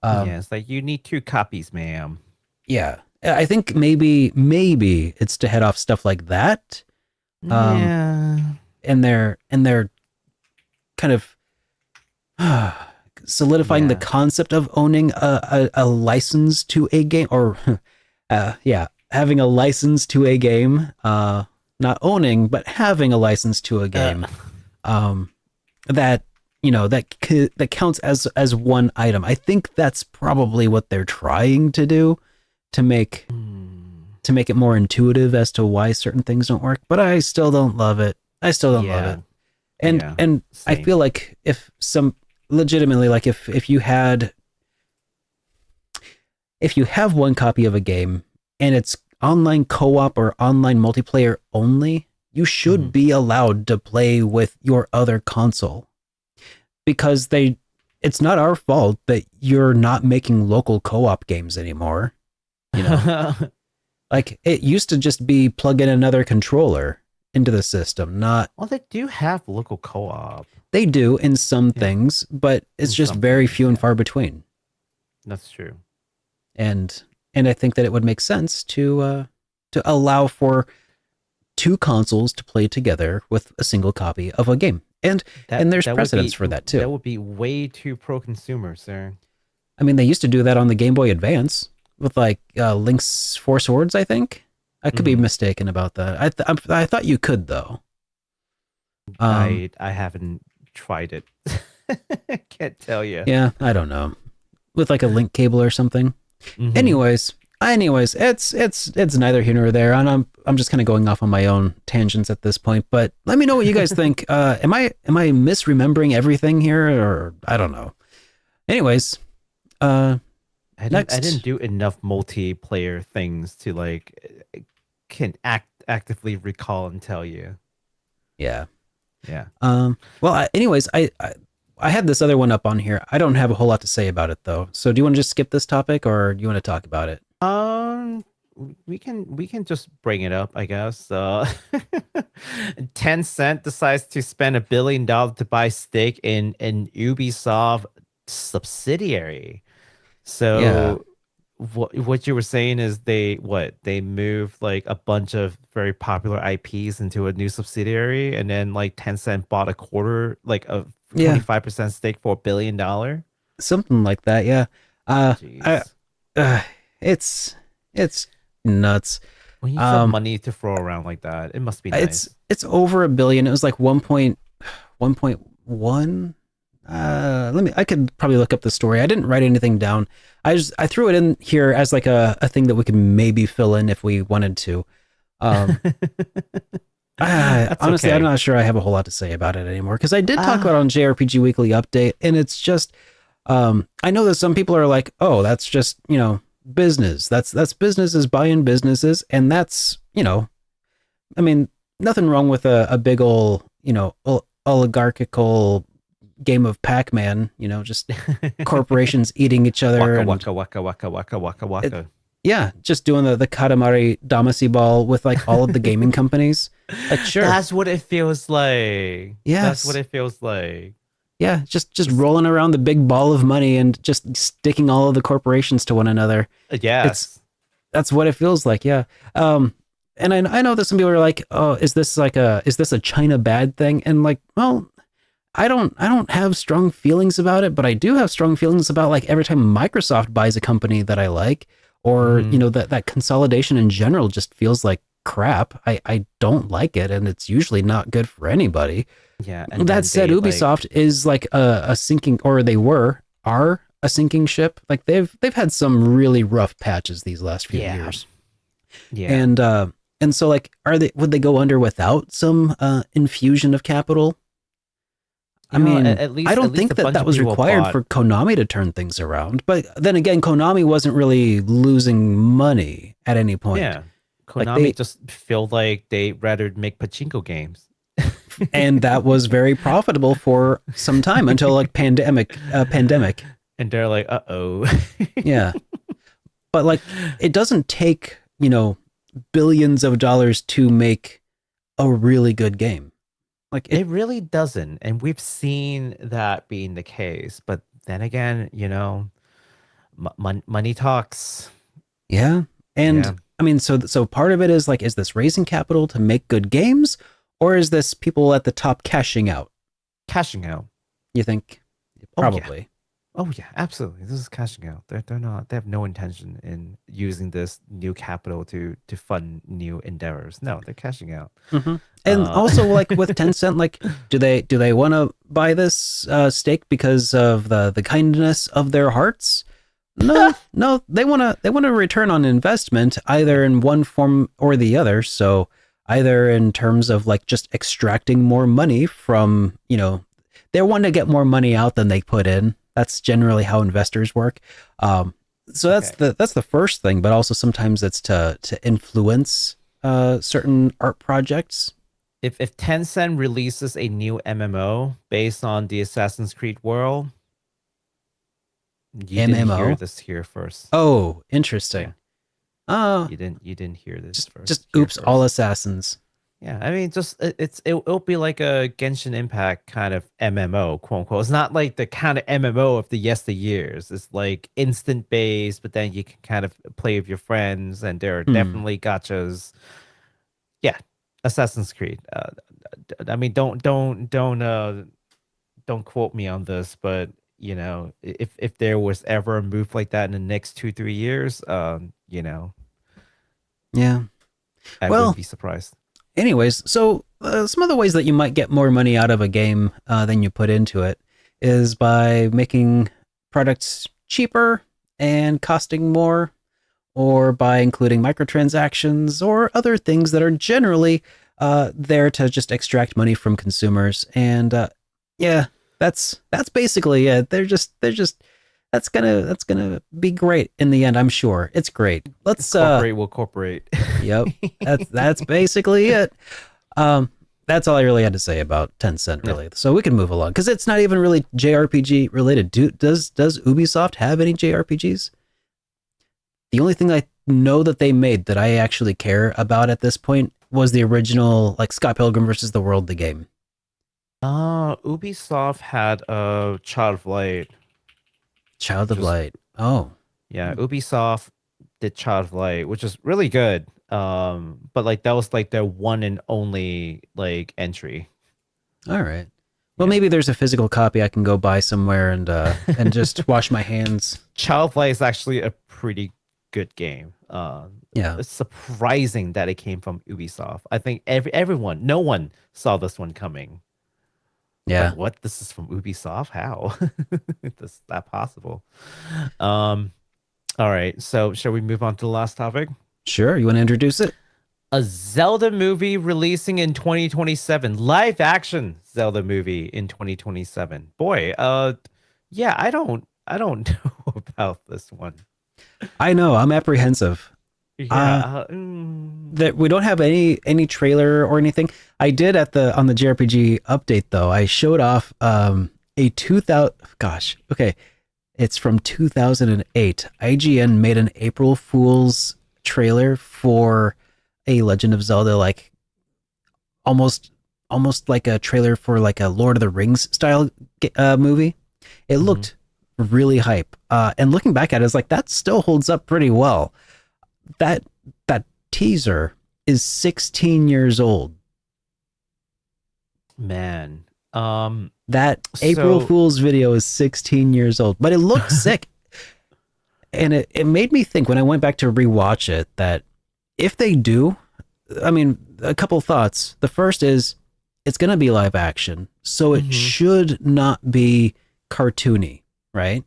It's like you need 2 copies, ma'am. Yeah. I think maybe it's to head off stuff like that. And they're kind of solidifying the concept of owning a license to a game, or having a license to a game, not owning, but having a license to a game, that counts as one item. I think that's probably what they're trying to do to make it more intuitive as to why certain things don't work. But I still don't love it. Love it. And I feel like if you have one copy of a game and it's online co-op or online multiplayer only, you should be allowed to play with your other console, because it's not our fault that you're not making local co-op games anymore. Like it used to just be plug in another controller into the system, not. Well, they do have local co-op. They do in some things, but it's just very few and far between. That's true. And I think that it would make sense to allow for 2 consoles to play together with a single copy of a game. And there's precedence for that too. That would be way too pro-consumer, sir. I mean, they used to do that on the Game Boy Advance with like Link's 4 Swords, I think. I could be mistaken about that. I thought you could though. I haven't tried it. Can't tell you. Yeah, I don't know. With like a link cable or something. Anyways, it's neither here nor there, and I'm just kind of going off on my own tangents at this point. But let me know what you guys think. Am I misremembering everything here, or I don't know. Anyways, next. I didn't do enough multiplayer things to can actively recall and tell you. Yeah. Yeah. Well, anyways, I had this other one up on here. I don't have a whole lot to say about it though. So do you want to just skip this topic, or do you want to talk about it? We can just bring it up, I guess. Tencent decides to spend $1 billion to buy stake in Ubisoft subsidiary. So what you were saying is they moved like a bunch of very popular IPs into a new subsidiary, and then like Tencent bought a 25% stake for $1 billion. Something like that, yeah. It's nuts. When you have money to throw around like that, it must be nice. It's over $1 billion. It was like 1.1. I could probably look up the story. I didn't write anything down. I threw it in here as like a thing that we could maybe fill in if we wanted to. Honestly, okay. I'm not sure I have a whole lot to say about it anymore, because I did talk about it on JRPG Weekly Update, and it's just I know that some people are like, oh, that's just business. That's businesses buying businesses, and that's I mean, nothing wrong with a big ol' oligarchical game of Pac-Man, just corporations eating each other. Waka waka. Yeah, just doing the Katamari Damacy ball with like all of the gaming companies. Like, sure. That's what it feels like. Yes. That's what it feels like. Yeah, just rolling around the big ball of money and just sticking all of the corporations to one another. Yes. That's what it feels like, yeah. And I know that some people are like, oh, is this a China bad thing? And like, well, I don't have strong feelings about it, but I do have strong feelings about like every time Microsoft buys a company that I like, or that consolidation in general just feels like crap. I don't like it, and it's usually not good for anybody. Yeah. And that said, Ubisoft is like a sinking, or they are a sinking ship. Like they've had some really rough patches these last few years. Yeah. And so like, would they go under without some infusion of capital? I mean, I don't think that was required for Konami to turn things around. But then again, Konami wasn't really losing money at any point. Yeah. Konami just feel like they rather make pachinko games. And that was very profitable for some time until like pandemic. And they're like, uh-oh. Yeah. But like, it doesn't take, billions of dollars to make a really good game. Like it really doesn't. And we've seen that being the case. But then again, money talks. Yeah. And Yeah. I mean, so part of it is like, is this raising capital to make good games, or is this people at the top cashing out? Cashing out. You think? Probably. Oh yeah, absolutely. This is cashing out. They're not. They have no intention in using this new capital to fund new endeavors. No, they're cashing out. Mm-hmm. And also, like with Tencent, like do they want to buy this stake because of the kindness of their hearts? No, no. They want to return on investment either in one form or the other. So either in terms of like just extracting more money from they want to get more money out than they put in. That's generally how investors work. So that's the first thing, but also sometimes it's to influence certain art projects. If Tencent releases a new MMO based on the Assassin's Creed world, you didn't hear this here first. Oh, interesting. Yeah. You didn't hear this first. Just oops, first. All assassins. Yeah, I mean, just it'll be like a Genshin Impact kind of MMO, quote unquote. It's not like the kind of MMO of the yesteryears. It's like instant based, but then you can kind of play with your friends, and there are definitely gachas. Yeah, Assassin's Creed. I mean, don't quote me on this, but if there was ever a move like that in the next 2-3 years, yeah, I wouldn't be surprised. Anyways, so some of the ways that you might get more money out of a game than you put into it is by making products cheaper and costing more, or by including microtransactions or other things that are generally there to just extract money from consumers. And yeah, that's basically it. They're just that's gonna be great in the end. I'm sure it's great. Let's corporate will corporate. Yep, that's basically it. That's all I really had to say about Tencent, really. Yeah. So we can move along because it's not even really JRPG related. Does Ubisoft have any JRPGs? The only thing I know that they made that I actually care about at this point was the original, like Scott Pilgrim versus the World, the game. Ubisoft had a Child of Light. Child of Light. Oh. Yeah, Ubisoft did Child of Light, which is really good. But like that was like their one and only like entry. All right. Well, maybe there's a physical copy I can go buy somewhere and just wash my hands. Child of Light is actually a pretty good game. Yeah. It's surprising that it came from Ubisoft. I think no one saw this one coming. Yeah. Like, what? This is from Ubisoft? How? Is that possible? All right. So shall we move on to the last topic? Sure. You want to introduce it? A Zelda movie releasing in 2027. Live action Zelda movie in 2027. Boy, yeah, I don't know about this one. I know. I'm apprehensive. Yeah. That we don't have any trailer or anything. I did on the JRPG update though. I showed off a 2000. Gosh, okay, it's from 2008. IGN made an April Fool's trailer for a Legend of Zelda, like almost like a trailer for like a Lord of the Rings style movie. It looked really hype. And looking back at it, it's like that still holds up pretty well. That teaser is 16 years old. Man. That April Fool's video is 16 years old, but it looks sick. And it made me think when I went back to rewatch it that if they do, I mean, a couple thoughts. The first is it's going to be live action, so it should not be cartoony, right?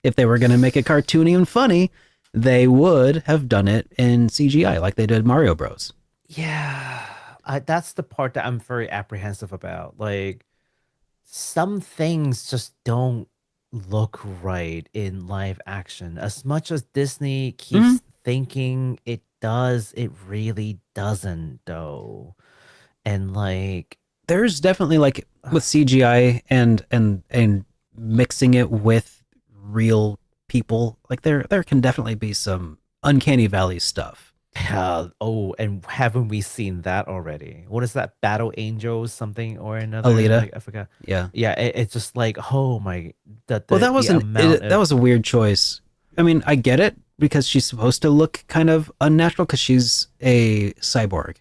If they were going to make it cartoony and funny, they would have done it in CGI like they did Mario Bros. Yeah, that's the part that I'm very apprehensive about. Like, some things just don't look right in live action. As much as Disney keeps thinking it does. It really doesn't, though. And like, there's definitely like with CGI and mixing it with real people, like there can definitely be some uncanny valley stuff. and haven't we seen that already? What is that? Battle Angels, something or another? Alita. Like, I forgot. Yeah. Yeah, it's just like, oh my, Well, that was a weird choice. I mean, I get it because she's supposed to look kind of unnatural because she's a cyborg.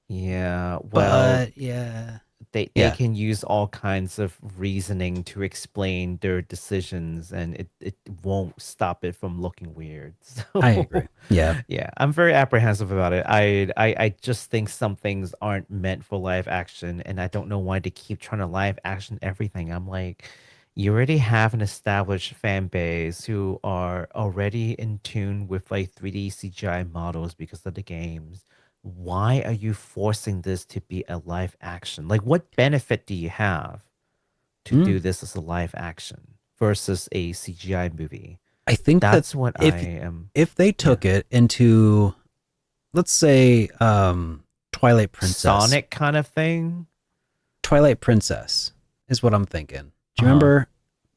Yeah, well, But yeah, they can use all kinds of reasoning to explain their decisions, and it won't stop it from looking weird. So, I agree. Yeah. yeah, I'm very apprehensive about it. I just think some things aren't meant for live action, and I don't know why they keep trying to live action everything. I'm like, you already have an established fan base who are already in tune with like 3D CGI models because of the games. Why are you forcing this to be a live action? Like, what benefit do you have to do this as a live action versus a CGI movie? I think That's what if, I am. If they took it into, let's say, Twilight Princess. Sonic kind of thing? Twilight Princess is what I'm thinking. Do you remember?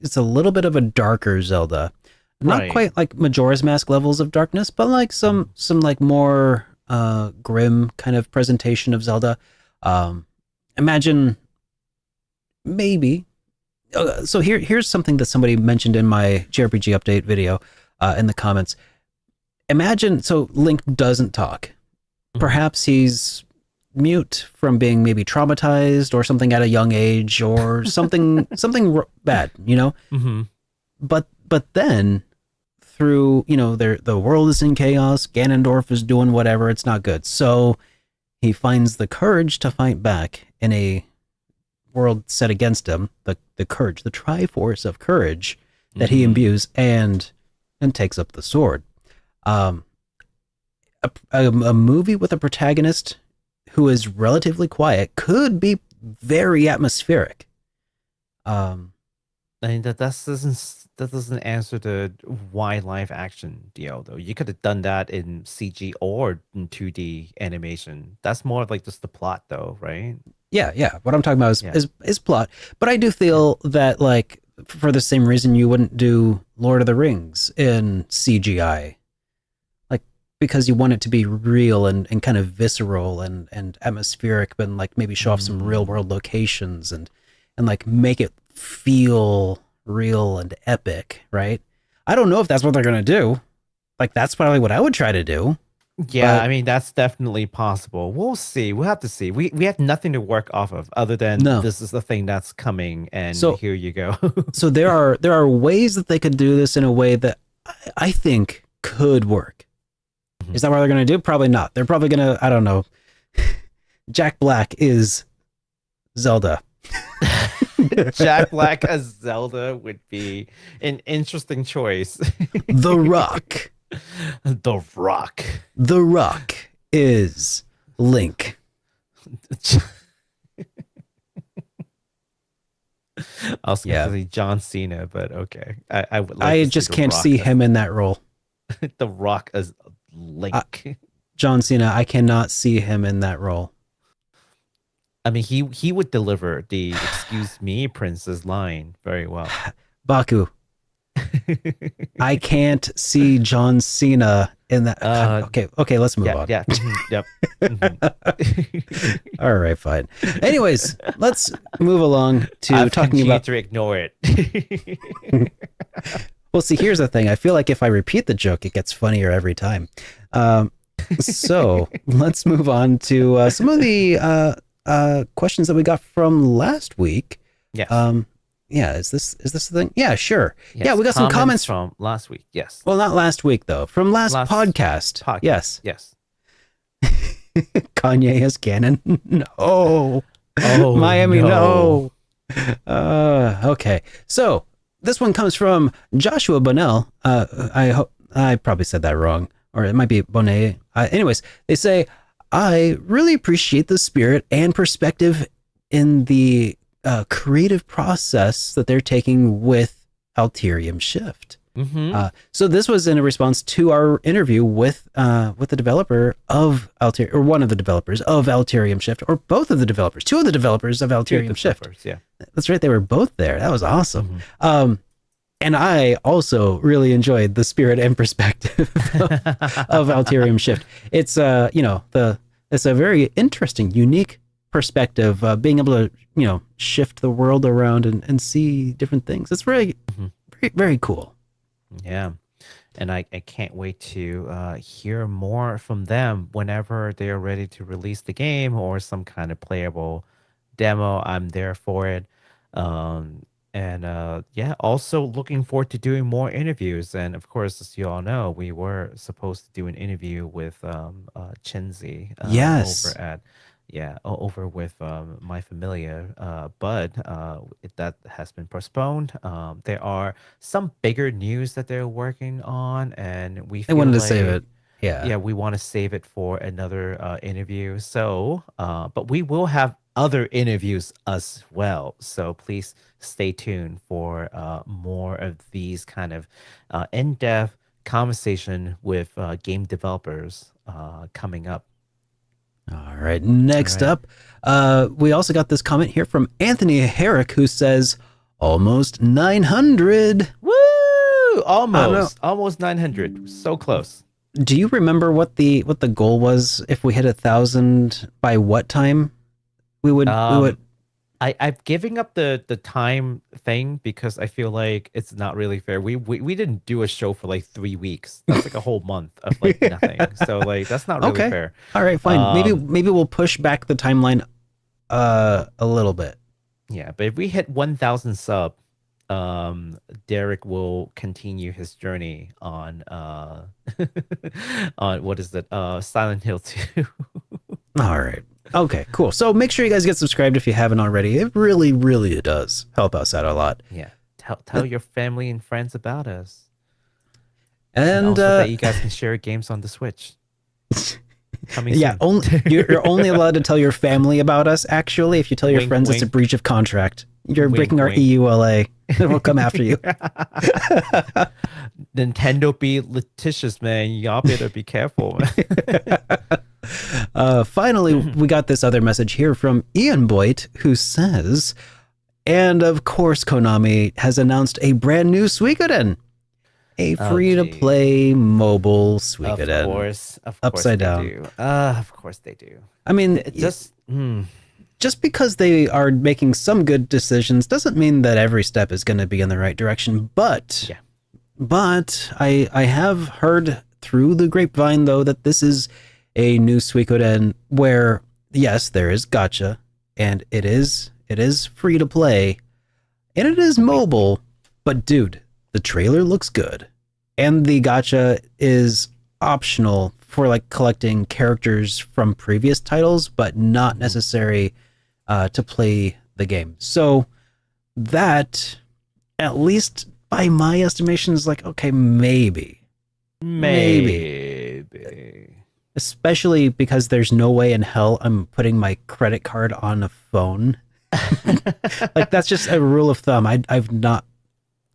It's a little bit of a darker Zelda. Not Right. quite like Majora's Mask levels of darkness, but like some like more grim kind of presentation of Zelda. Imagine maybe. So here's something that somebody mentioned in my JRPG update video in the comments. Imagine, so Link doesn't talk. Perhaps he's mute from being maybe traumatized or something at a young age or something bad, you know? Mm-hmm. But then through, you know, the world is in chaos, Ganondorf is doing whatever, it's not good. So he finds the courage to fight back in a world set against him, the courage, the Triforce of courage that he imbues and takes up the sword. A movie with a protagonist who is relatively quiet could be very atmospheric. I mean, that doesn't answer the why live action deal though. You could have done that in CG or in 2D animation. That's more of like just the plot though, right? Yeah. What I'm talking about is plot. But I do feel that, like, for the same reason you wouldn't do Lord of the Rings in CGI. Like, because you want it to be real and kind of visceral and atmospheric, but like maybe show off some real world locations and like make it feel real and epic, right? I don't know if that's what they're gonna do. Like, that's probably what I would try to do. Yeah, But- I mean that's definitely possible. We'll see. We'll have to see. We have nothing to work off of other than this is the thing that's coming, and So- here you go. So there are ways that they could do this in a way that I think could work. Is that what they're going to do? Probably not. They're probably going to, I don't know. Jack Black is Zelda. Jack Black as Zelda would be an interesting choice. The Rock. The Rock. The Rock is Link. I was going to say John Cena, but okay. I would. I just can't see him in that role. The Rock as Link. John Cena, I cannot see him in that role. I mean, he would deliver the "excuse me, princess" line very well. Baku. I can't see John Cena in that. Okay, let's move on. Yeah. Yep. All right, fine. Anyways, let's move along to I've talking about. to ignore it. Well, see, here's the thing. I feel like if I repeat the joke, it gets funnier every time. So let's move on to some of the questions that we got from last week. Yes. Yeah, is this the thing? Yeah, sure. Yes, Yeah, we got some comments from last week. Yes. Well, not last week though. From last podcast. Yes. Yes. Kanye as Ganon. No. Oh, Miami. No. Okay. So this one comes from Joshua Bonnell. I hope I probably said that wrong, or it might be Bonnet. Anyways, they say, I really appreciate the spirit and perspective in the creative process that they're taking with Alterium Shift. So this was in a response to our interview with the developer of Alterium, or one of the developers of Alterium Shift, or both of the developers, two of the developers of Alterium Shift. Yeah, that's right. They were both there. That was awesome. And I also really enjoyed the spirit and perspective of Alterium Shift. It's it's a very interesting, unique perspective, being able to shift the world around and see different things. It's really very, very cool. Yeah, and I can't wait to hear more from them whenever they are ready to release the game or some kind of playable demo. I'm there for it. Also looking forward to doing more interviews. And of course, as you all know, we were supposed to do an interview with Chintzy over with My Familia, but that has been postponed. There are some bigger news that they're working on, and they wanted to save it. Yeah, we want to save it for another interview. So, but we will have other interviews as well. So please stay tuned for more of these kind of in-depth conversation with game developers coming up. All right. Next up, we also got this comment here from Anthony Herrick, who says, almost 900. Woo! Almost 900. So close. Do you remember what the goal was? If we hit 1,000 by what time we would? I'm giving up the time thing because I feel like it's not really fair. We didn't do a show for like 3 weeks. That's like a whole month of like nothing. So like that's not really fair. All right, fine. Maybe we'll push back the timeline a little bit. Yeah, but if we hit 1,000 sub, Derek will continue his journey on on what is it? Silent Hill 2. All right. Okay, cool. So make sure you guys get subscribed if you haven't already. It really, really does help us out a lot. Yeah. Tell your family and friends about us. And also that you guys can share games on the Switch. Coming soon. You're only allowed to tell your family about us, actually. If you tell your friends, it's a breach of contract. You're breaking our EULA. We'll come after you. Nintendo be litigious, man. Y'all better be careful. Finally, we got this other message here from Ian Boyd, who says, and of course, Konami has announced a brand new Suikoden. A free-to-play mobile Suikoden. Of course Upside down. They do. Of course they do. I mean, just because they are making some good decisions doesn't mean that every step is going to be in the right direction. But I have heard through the grapevine, though, that this is a new Suikoden where, yes, there is gacha, and it is free to play, and it is mobile, but dude, the trailer looks good, and the gacha is optional for like collecting characters from previous titles, but not necessary to play the game. So that, at least by my estimation, is like, okay, maybe. Especially because there's no way in hell I'm putting my credit card on a phone. Like that's just a rule of thumb. I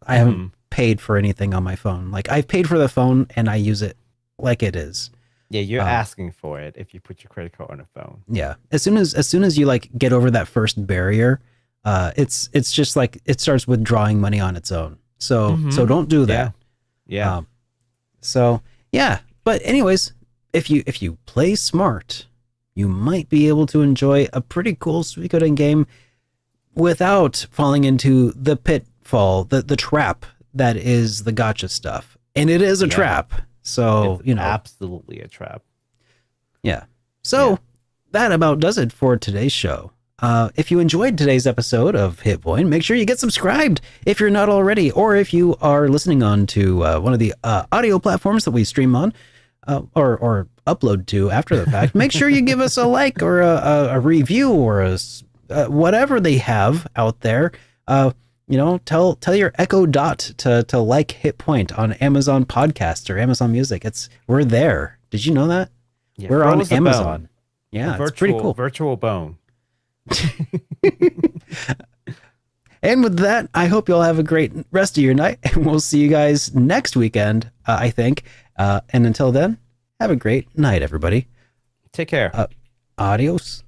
haven't paid for anything on my phone. Like I've paid for the phone and I use it like it is. Yeah, you're asking for it if you put your credit card on a phone. Yeah. As soon as you like get over that first barrier, it's just like it starts withdrawing money on its own. So don't do that. Yeah. But anyways, if you play smart, you might be able to enjoy a pretty cool Suikoden game without falling into the pitfall, the trap that is the gacha stuff. And it is a trap. So, it's absolutely a trap. Yeah. So that about does it for today's show. If you enjoyed today's episode of HitPoint, make sure you get subscribed if you're not already, or if you are listening on to one of the audio platforms that we stream on, or upload to after the fact. Make sure you give us a like or a review or whatever they have out there. Tell your Echo Dot to like HitPoint on Amazon Podcasts or Amazon Music. We're there. Did you know that? Yeah, we're on Amazon. Yeah, it's pretty cool. Virtual bone. And with that, I hope you all have a great rest of your night, and we'll see you guys next weekend, I think. And until then, have a great night, everybody. Take care. Adios.